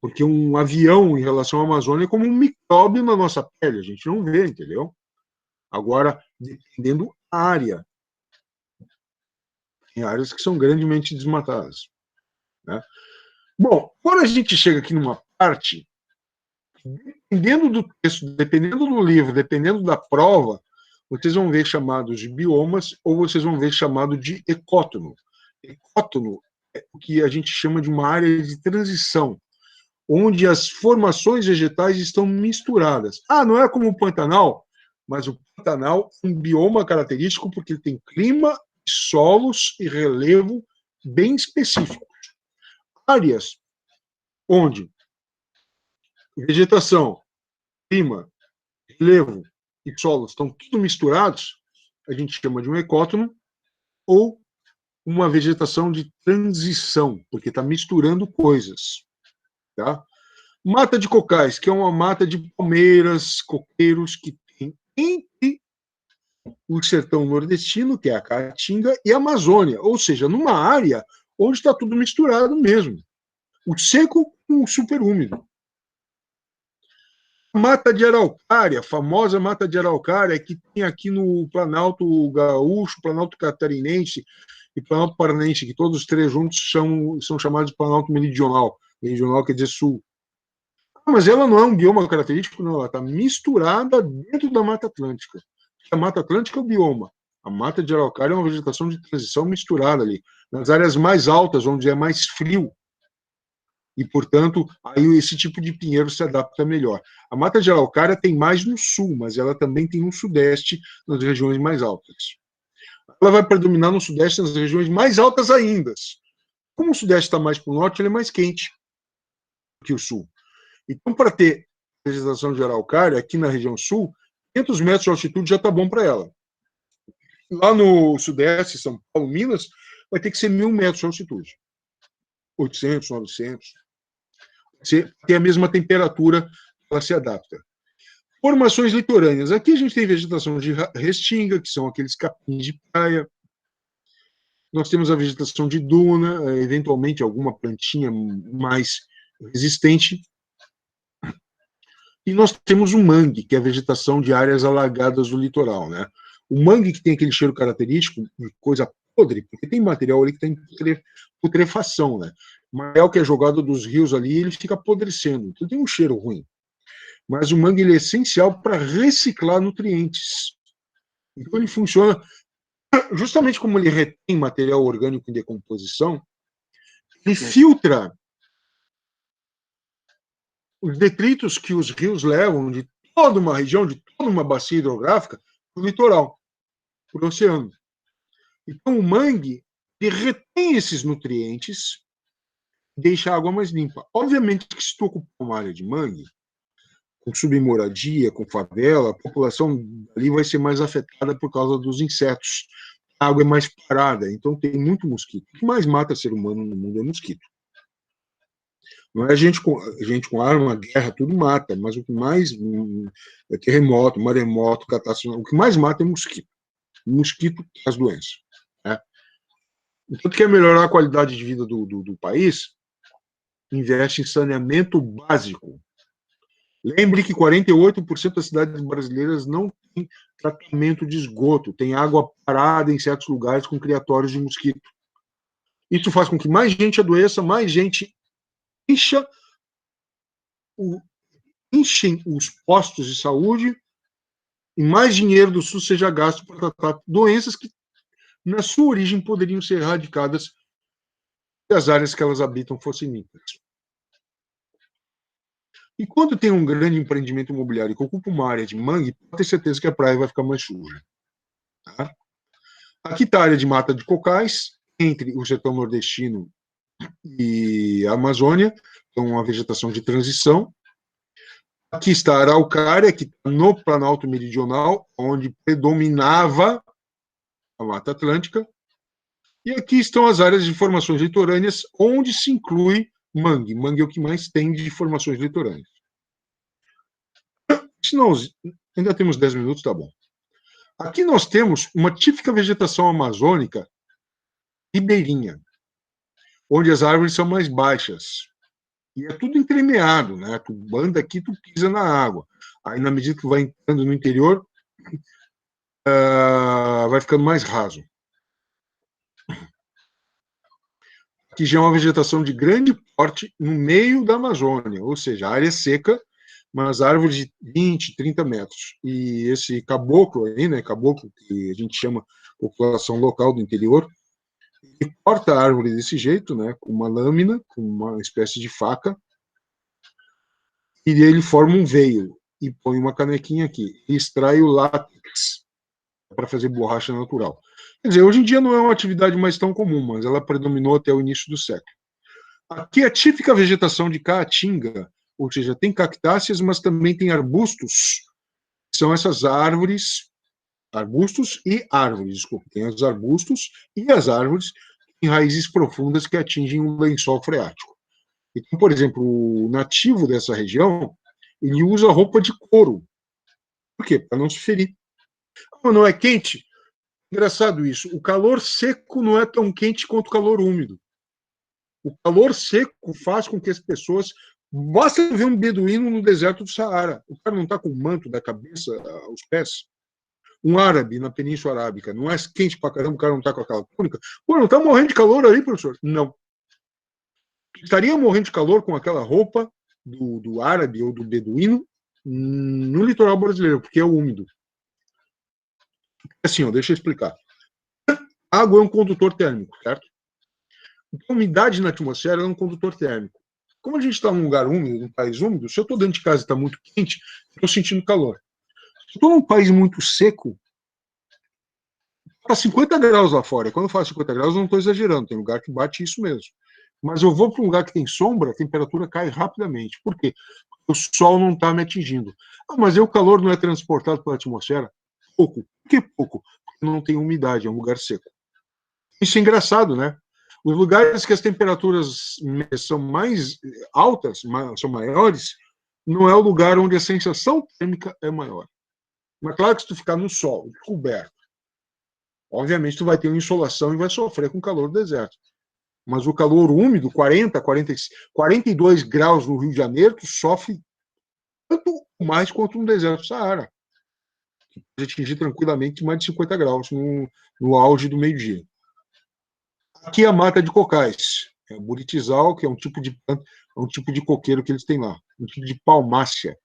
porque um avião em relação à Amazônia é como um micróbio na nossa pele, a gente não vê, entendeu? Agora, dependendo da área, tem áreas que são grandemente desmatadas. Né? Bom, quando a gente chega aqui numa parte, dependendo do texto, dependendo do livro, dependendo da prova, vocês vão ver chamados de biomas ou vocês vão ver chamado de ecótono. Ecótono é o que a gente chama de uma área de transição, onde as formações vegetais estão misturadas. Ah, não é como o Pantanal, mas o Pantanal é um bioma característico porque ele tem clima, solos e relevo bem específicos. Áreas onde vegetação, clima, relevo e solo estão tudo misturados, a gente chama de um ecótono ou uma vegetação de transição, porque está misturando coisas. Tá? Mata de cocais, que é uma mata de palmeiras, coqueiros, que tem entre o sertão nordestino, que é a Caatinga, e a Amazônia, ou seja, numa área onde está tudo misturado mesmo. O seco com o super úmido. Mata de Araucária, a famosa mata de Araucária, que tem aqui no Planalto Gaúcho, Planalto Catarinense e Planalto Paranense, que todos os três juntos são chamados de Planalto Meridional. Meridional quer dizer sul. Mas ela não é um bioma característico, não. Ela está misturada dentro da Mata Atlântica. A Mata Atlântica é o bioma. A Mata de Araucária é uma vegetação de transição misturada ali. Nas áreas mais altas, onde é mais frio, e, portanto, aí esse tipo de pinheiro se adapta melhor. A Mata de Araucária tem mais no sul, mas ela também tem no sudeste, nas regiões mais altas. Ela vai predominar no sudeste, nas regiões mais altas ainda. Como o sudeste está mais para o norte, ele é mais quente que o sul. Então, para ter vegetação de araucária, aqui na região sul, 500 metros de altitude já está bom para ela. Lá no sudeste, São Paulo, Minas, vai ter que ser 1.000 metros de altitude. 800, 900. Tem a mesma temperatura, ela se adapta. Formações litorâneas. Aqui a gente tem vegetação de restinga, que são aqueles capins de praia. Nós temos a vegetação de duna, eventualmente alguma plantinha mais resistente. E nós temos o mangue, que é a vegetação de áreas alagadas do litoral, né? O mangue que tem aquele cheiro característico de coisa podre, porque tem material ali que tem putrefação, né? O material que é jogado dos rios ali, ele fica apodrecendo, então tem um cheiro ruim. Mas o mangue ele é essencial para reciclar nutrientes. Então ele funciona justamente como ele retém material orgânico em decomposição, ele filtra os detritos que os rios levam de toda uma região, de toda uma bacia hidrográfica, para o litoral, para o oceano. Então, o mangue ele retém esses nutrientes, deixa a água mais limpa. Obviamente que se tu ocupar uma área de mangue, com submoradia, com favela, a população ali vai ser mais afetada por causa dos insetos. A água é mais parada, então tem muito mosquito. O que mais mata ser humano no mundo é mosquito. Não é gente com arma, guerra, tudo mata, mas o que mais é terremoto, maremoto, catástrofe, o que mais mata é mosquito. O mosquito traz doenças. Né? Então, quer melhorar a qualidade de vida do país, investe em saneamento básico. Lembre que 48% das cidades brasileiras não têm tratamento de esgoto, tem água parada em certos lugares com criatórios de mosquito. Isso faz com que mais gente adoeça, mais gente enchem os postos de saúde e mais dinheiro do SUS seja gasto para tratar doenças que, na sua origem, poderiam ser erradicadas se as áreas que elas habitam fossem limpas. E quando tem um grande empreendimento imobiliário que ocupa uma área de mangue, pode ter certeza que a praia vai ficar mais suja. Tá? Aqui está a área de mata de cocais, entre o sertão nordestino e a Amazônia, então uma vegetação de transição. Aqui está a araucária, que está no Planalto Meridional, onde predominava a Mata Atlântica. E aqui estão as áreas de formações litorâneas, onde se inclui mangue. Mangue é o que mais tem de formações litorâneas. Se não, ainda temos 10 minutos, tá bom. Aqui nós temos uma típica vegetação amazônica ribeirinha, onde as árvores são mais baixas. E é tudo entremeado, né? Tu anda aqui, tu pisa na água. Aí, na medida que vai entrando no interior, vai ficando mais raso. Aqui já é uma vegetação de grande porte no meio da Amazônia, ou seja, a área é seca, mas árvores de 20, 30 metros. E esse caboclo aí, né, caboclo que a gente chama população local do interior, ele corta a árvore desse jeito, né, com uma lâmina, com uma espécie de faca, e ele forma um veio e põe uma canequinha aqui, e extrai o látex para fazer borracha natural. Quer dizer, hoje em dia não é uma atividade mais tão comum, mas ela predominou até o início do século. Aqui é a típica vegetação de caatinga, ou seja, tem cactáceas, mas também tem arbustos, que são essas árvores, arbustos e árvores, desculpa, tem os arbustos e as árvores em raízes profundas que atingem o lençol freático. Então, por exemplo, o nativo dessa região, ele usa roupa de couro. Por quê? Para não se ferir. Não é quente? Engraçado isso. O calor seco não é tão quente quanto o calor úmido. O calor seco faz com que as pessoas... Basta ver um beduíno no deserto do Saara. O cara não está com o manto da cabeça aos pés. Um árabe na Península Arábica. Não é quente pra caramba, o cara não está com aquela túnica. Pô, não está morrendo de calor aí, professor? Não. Estaria morrendo de calor com aquela roupa do árabe ou do beduíno no litoral brasileiro, porque é úmido. Assim, ó, deixa eu explicar. A água é um condutor térmico, certo? Então, a umidade na atmosfera é um condutor térmico. Como a gente está num lugar úmido, num país úmido, se eu estou dentro de casa e está muito quente, estou sentindo calor. Se eu estou num país muito seco, está 50 graus lá fora. E quando eu falo 50 graus, eu não estou exagerando, tem lugar que bate isso mesmo. Mas eu vou para um lugar que tem sombra, a temperatura cai rapidamente. Por quê? Porque o sol não está me atingindo. Ah, mas aí o calor não é transportado pela atmosfera? Pouco. Por que pouco? Porque não tem umidade, é um lugar seco. Isso é engraçado, né? Os lugares que as temperaturas são mais altas, são maiores, não é o lugar onde a sensação térmica é maior. Mas claro que se tu ficar no sol, coberto, obviamente tu vai ter uma insolação e vai sofrer com o calor do deserto. Mas o calor úmido, 42 graus no Rio de Janeiro, tu sofre tanto mais quanto no deserto do Saara, que pode atingir tranquilamente mais de 50 graus no auge do meio-dia. Aqui é a mata de cocais, é o buritizal, que é um tipo de planta, é um tipo de coqueiro que eles têm lá, um tipo de palmácea.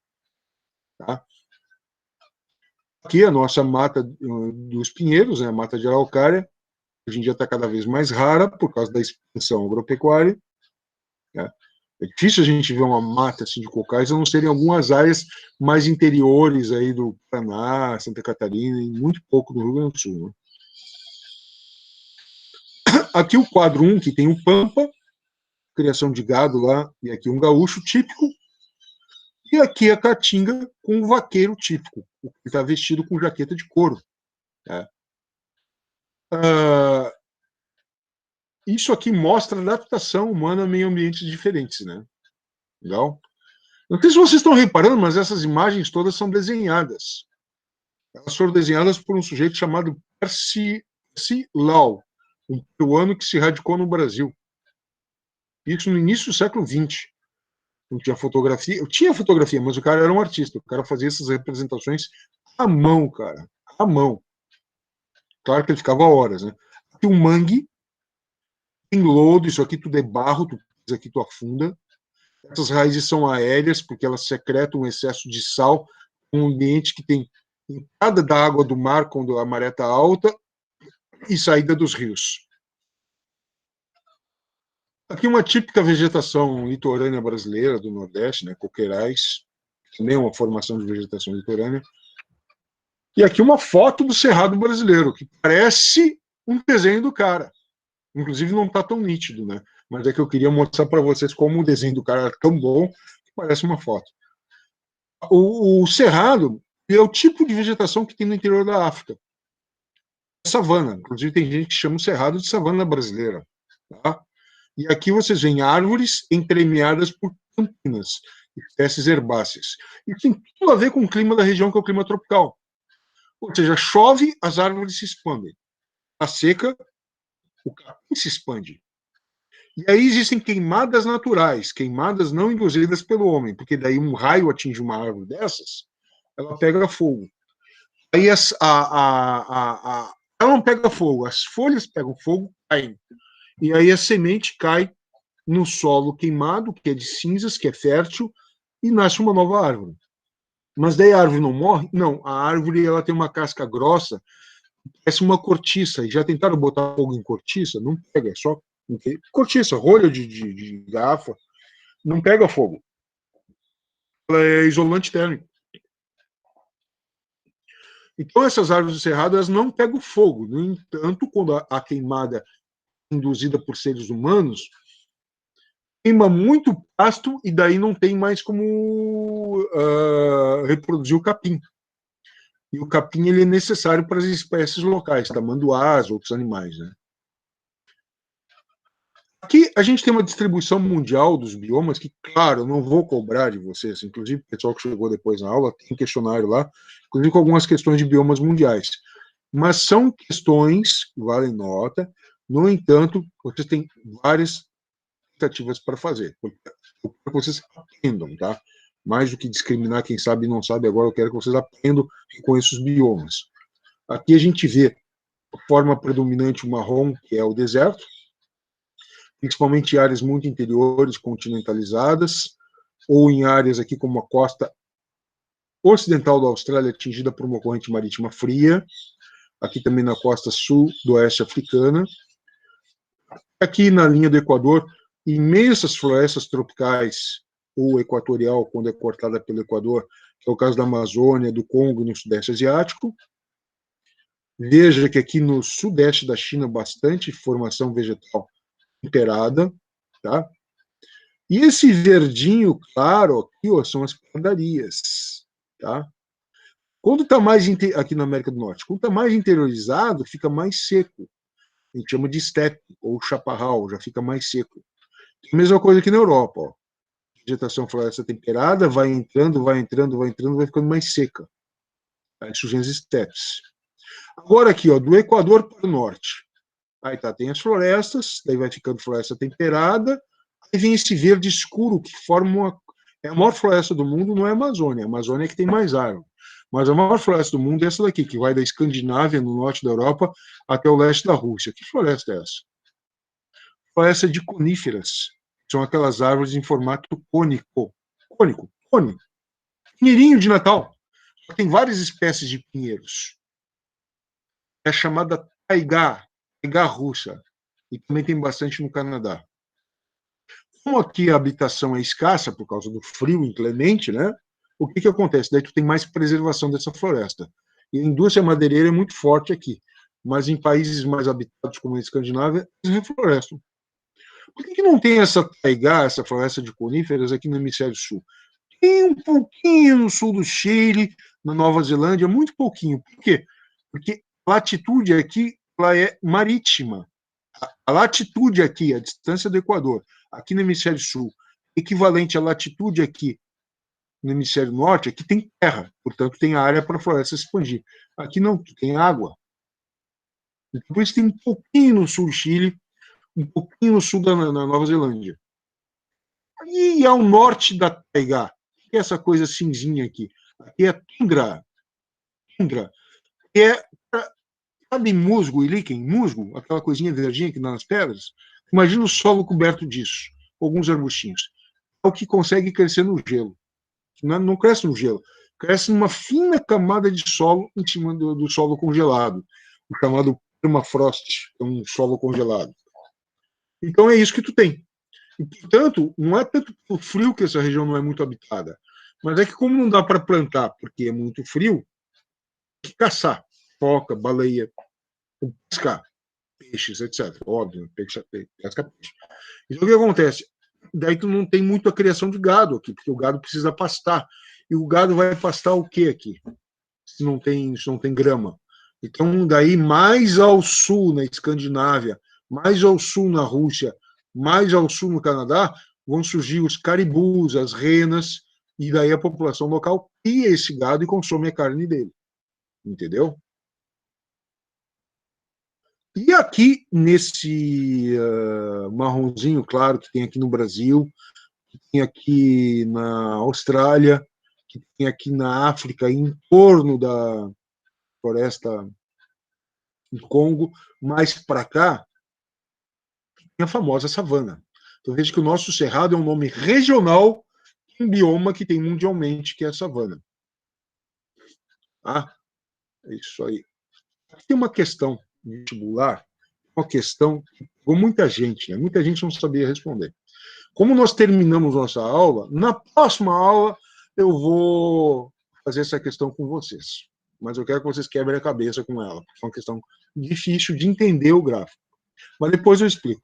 Tá? Aqui a nossa mata dos pinheiros, né, a mata de araucária, hoje em dia está cada vez mais rara por causa da expansão agropecuária. Né? É difícil a gente ver uma mata assim, de cocais, a não ser em algumas áreas mais interiores aí do Paraná, Santa Catarina, e muito pouco do Rio Grande do Sul. Né? Aqui o quadro 1, que tem o Pampa, criação de gado lá, e aqui um gaúcho típico, e aqui a Caatinga com o vaqueiro típico, que está vestido com jaqueta de couro. Né? Isso aqui mostra a adaptação humana a meio ambientes diferentes. Né? Legal? Não sei se vocês estão reparando, mas essas imagens todas são desenhadas. Elas foram desenhadas por um sujeito chamado Percy Lau, um peruano que se radicou no Brasil. Isso no início do século XX. Não tinha fotografia. Eu tinha fotografia, mas o cara era um artista. O cara fazia essas representações à mão, cara. À mão. Claro que ele ficava horas, né? Aqui um mangue, tem lodo, isso aqui tudo é barro, isso aqui tu afunda. Essas raízes são aéreas, porque elas secretam um excesso de sal, um ambiente que tem entrada da água do mar quando a maré está alta e saída dos rios. Aqui uma típica vegetação litorânea brasileira do Nordeste, né, coqueirais, também é uma formação de vegetação litorânea. E aqui uma foto do Cerrado brasileiro, que parece um desenho do cara. Inclusive não está tão nítido, né? Mas é que eu queria mostrar para vocês como o desenho do cara é tão bom que parece uma foto. O Cerrado é o tipo de vegetação que tem no interior da África. Savana. Inclusive tem gente que chama o Cerrado de savana brasileira. Tá? E aqui vocês veem árvores entremeadas por campinas, espécies herbáceas. Isso tem tudo a ver com o clima da região, que é o clima tropical. Ou seja, chove, as árvores se expandem. Na seca, o capim se expande. E aí existem queimadas naturais, queimadas não induzidas pelo homem, porque daí um raio atinge uma árvore dessas, ela pega fogo. Aí ela não pega fogo, as folhas pegam fogo, caem. E aí a semente cai no solo queimado, que é de cinzas, que é fértil, e nasce uma nova árvore. Mas daí a árvore não morre? Não, a árvore ela tem uma casca grossa, parece uma cortiça. E já tentaram botar fogo em cortiça? Não pega, é só cortiça, rolha de garrafa, não pega fogo. Ela é isolante térmico. Então essas árvores do cerrado elas não pegam fogo. No entanto, quando a queimada é induzida por seres humanos, queima muito pasto e daí não tem mais como reproduzir o capim. E o capim ele é necessário para as espécies locais, tamanduás, outros animais. Né? Aqui a gente tem uma distribuição mundial dos biomas que, claro, eu não vou cobrar de vocês, inclusive o pessoal que chegou depois na aula tem questionário lá, inclusive com algumas questões de biomas mundiais. Mas são questões que valem nota, no entanto, vocês têm várias tentativas para fazer. Eu quero que vocês aprendam, tá? Mais do que discriminar quem sabe e não sabe, agora eu quero que vocês aprendam e conheçam os biomas. Aqui a gente vê a forma predominante o marrom, que é o deserto, principalmente em áreas muito interiores, continentalizadas, ou em áreas aqui como a costa ocidental da Austrália, atingida por uma corrente marítima fria, aqui também na costa sul do oeste africana. Aqui na linha do Equador, imensas florestas tropicais, ou equatorial, quando é cortada pelo Equador, que é o caso da Amazônia, do Congo e no Sudeste Asiático. Veja que aqui no sudeste da China, bastante formação vegetal temperada, tá? E esse verdinho claro aqui, ó, são as pradarias, tá? Quando está mais aqui na América do Norte, quando está mais interiorizado, fica mais seco. A gente chama de steppe, ou chaparral, já fica mais seco. A mesma coisa aqui na Europa, ó. Vegetação floresta temperada, vai entrando, vai ficando mais seca. Aí surgem as steppes. Agora aqui, ó, do Equador para o norte. Aí tá, tem as florestas, daí vai ficando floresta temperada, aí vem esse verde escuro que forma uma... É a maior floresta do mundo, não é a Amazônia. A Amazônia é que tem mais árvore. Mas a maior floresta do mundo é essa daqui, que vai da Escandinávia, no norte da Europa, até o leste da Rússia. Que floresta é essa? Floresta de coníferas. São aquelas árvores em formato cônico. Cone. Pinheirinho de Natal. Tem várias espécies de pinheiros. É chamada taigá russa. E também tem bastante no Canadá. Como aqui a habitação é escassa por causa do frio inclemente, né? O que acontece? Daí tu tem mais preservação dessa floresta. E a indústria madeireira é muito forte aqui. Mas em países mais habitados, como a Escandinávia, eles reflorestam. Por que não tem essa taigá, essa floresta de coníferas aqui no hemisfério sul? Tem um pouquinho no sul do Chile, na Nova Zelândia, muito pouquinho. Por quê? Porque a latitude aqui ela é marítima. A latitude aqui, a distância do Equador, aqui no hemisfério sul, equivalente à latitude aqui no hemisfério norte, aqui tem terra, portanto tem área para a floresta se expandir. Aqui não, tem água. Depois tem um pouquinho no sul do Chile, um pouquinho no sul da Nova Zelândia. E ao norte da taigá, que é essa coisa cinzinha aqui? Aqui é tundra. Tundra. Que é, sabe musgo e líquen? Musgo, aquela coisinha verdinha que dá nas pedras? Imagina o solo coberto disso, alguns arbustinhos. É o que consegue crescer no gelo. Não cresce no gelo, cresce numa fina camada de solo em cima do solo congelado, o chamado permafrost, que é um solo congelado. Então é isso que tu tem. E, portanto, não é tanto o frio que essa região não é muito habitada, mas é que como não dá para plantar porque é muito frio, tem que caçar foca, baleia, pescar peixes, etc. Óbvio, pesca peixe. Então o que acontece? Daí tu não tem muito a criação de gado aqui, porque o gado precisa pastar. E o gado vai pastar o que aqui? Se não tem grama. Então, daí mais ao sul, na Escandinávia, mais ao sul na Rússia, mais ao sul no Canadá, vão surgir os caribus, as renas, e daí a população local cria esse gado e consome a carne dele. Entendeu? E aqui, nesse marronzinho claro que tem aqui no Brasil, que tem aqui na Austrália, que tem aqui na África, em torno da floresta do Congo, mais para cá, tem a famosa savana. Então veja que o nosso cerrado é um nome regional de um bioma que tem mundialmente, que é a savana. Ah, é isso aí. Tem uma questão vestibular, uma questão que pegou muita gente, né? Muita gente não sabia responder. Como nós terminamos nossa aula, na próxima aula eu vou fazer essa questão com vocês. Mas eu quero que vocês quebrem a cabeça com ela, porque é uma questão difícil de entender o gráfico. Mas depois eu explico.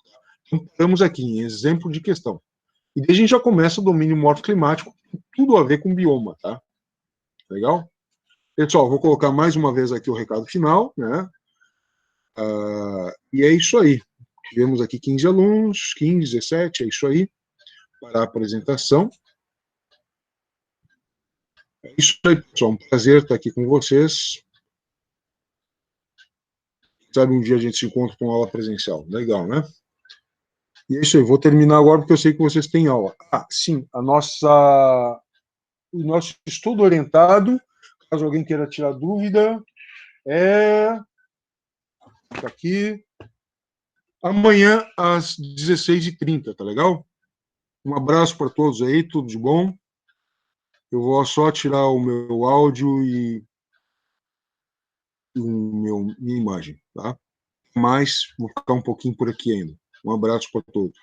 Então, estamos aqui em exemplo de questão. E daí a gente já começa o domínio morfoclimático, tudo a ver com bioma, tá? Legal? Pessoal, vou colocar mais uma vez aqui o recado final, né? E é isso aí. Tivemos aqui 15 alunos, 15, 17, é isso aí, para a apresentação. É isso aí, pessoal. Um prazer estar aqui com vocês. Sabe, um dia a gente se encontra com aula presencial. Legal, né? E é isso aí. Vou terminar agora porque eu sei que vocês têm aula. Ah, sim. O nosso estudo orientado, caso alguém queira tirar dúvida, é tá aqui amanhã às 16h30, tá legal? Um abraço para todos aí, tudo de bom. Eu vou só tirar o meu áudio e minha imagem, tá? Mas vou ficar um pouquinho por aqui ainda. Um abraço para todos.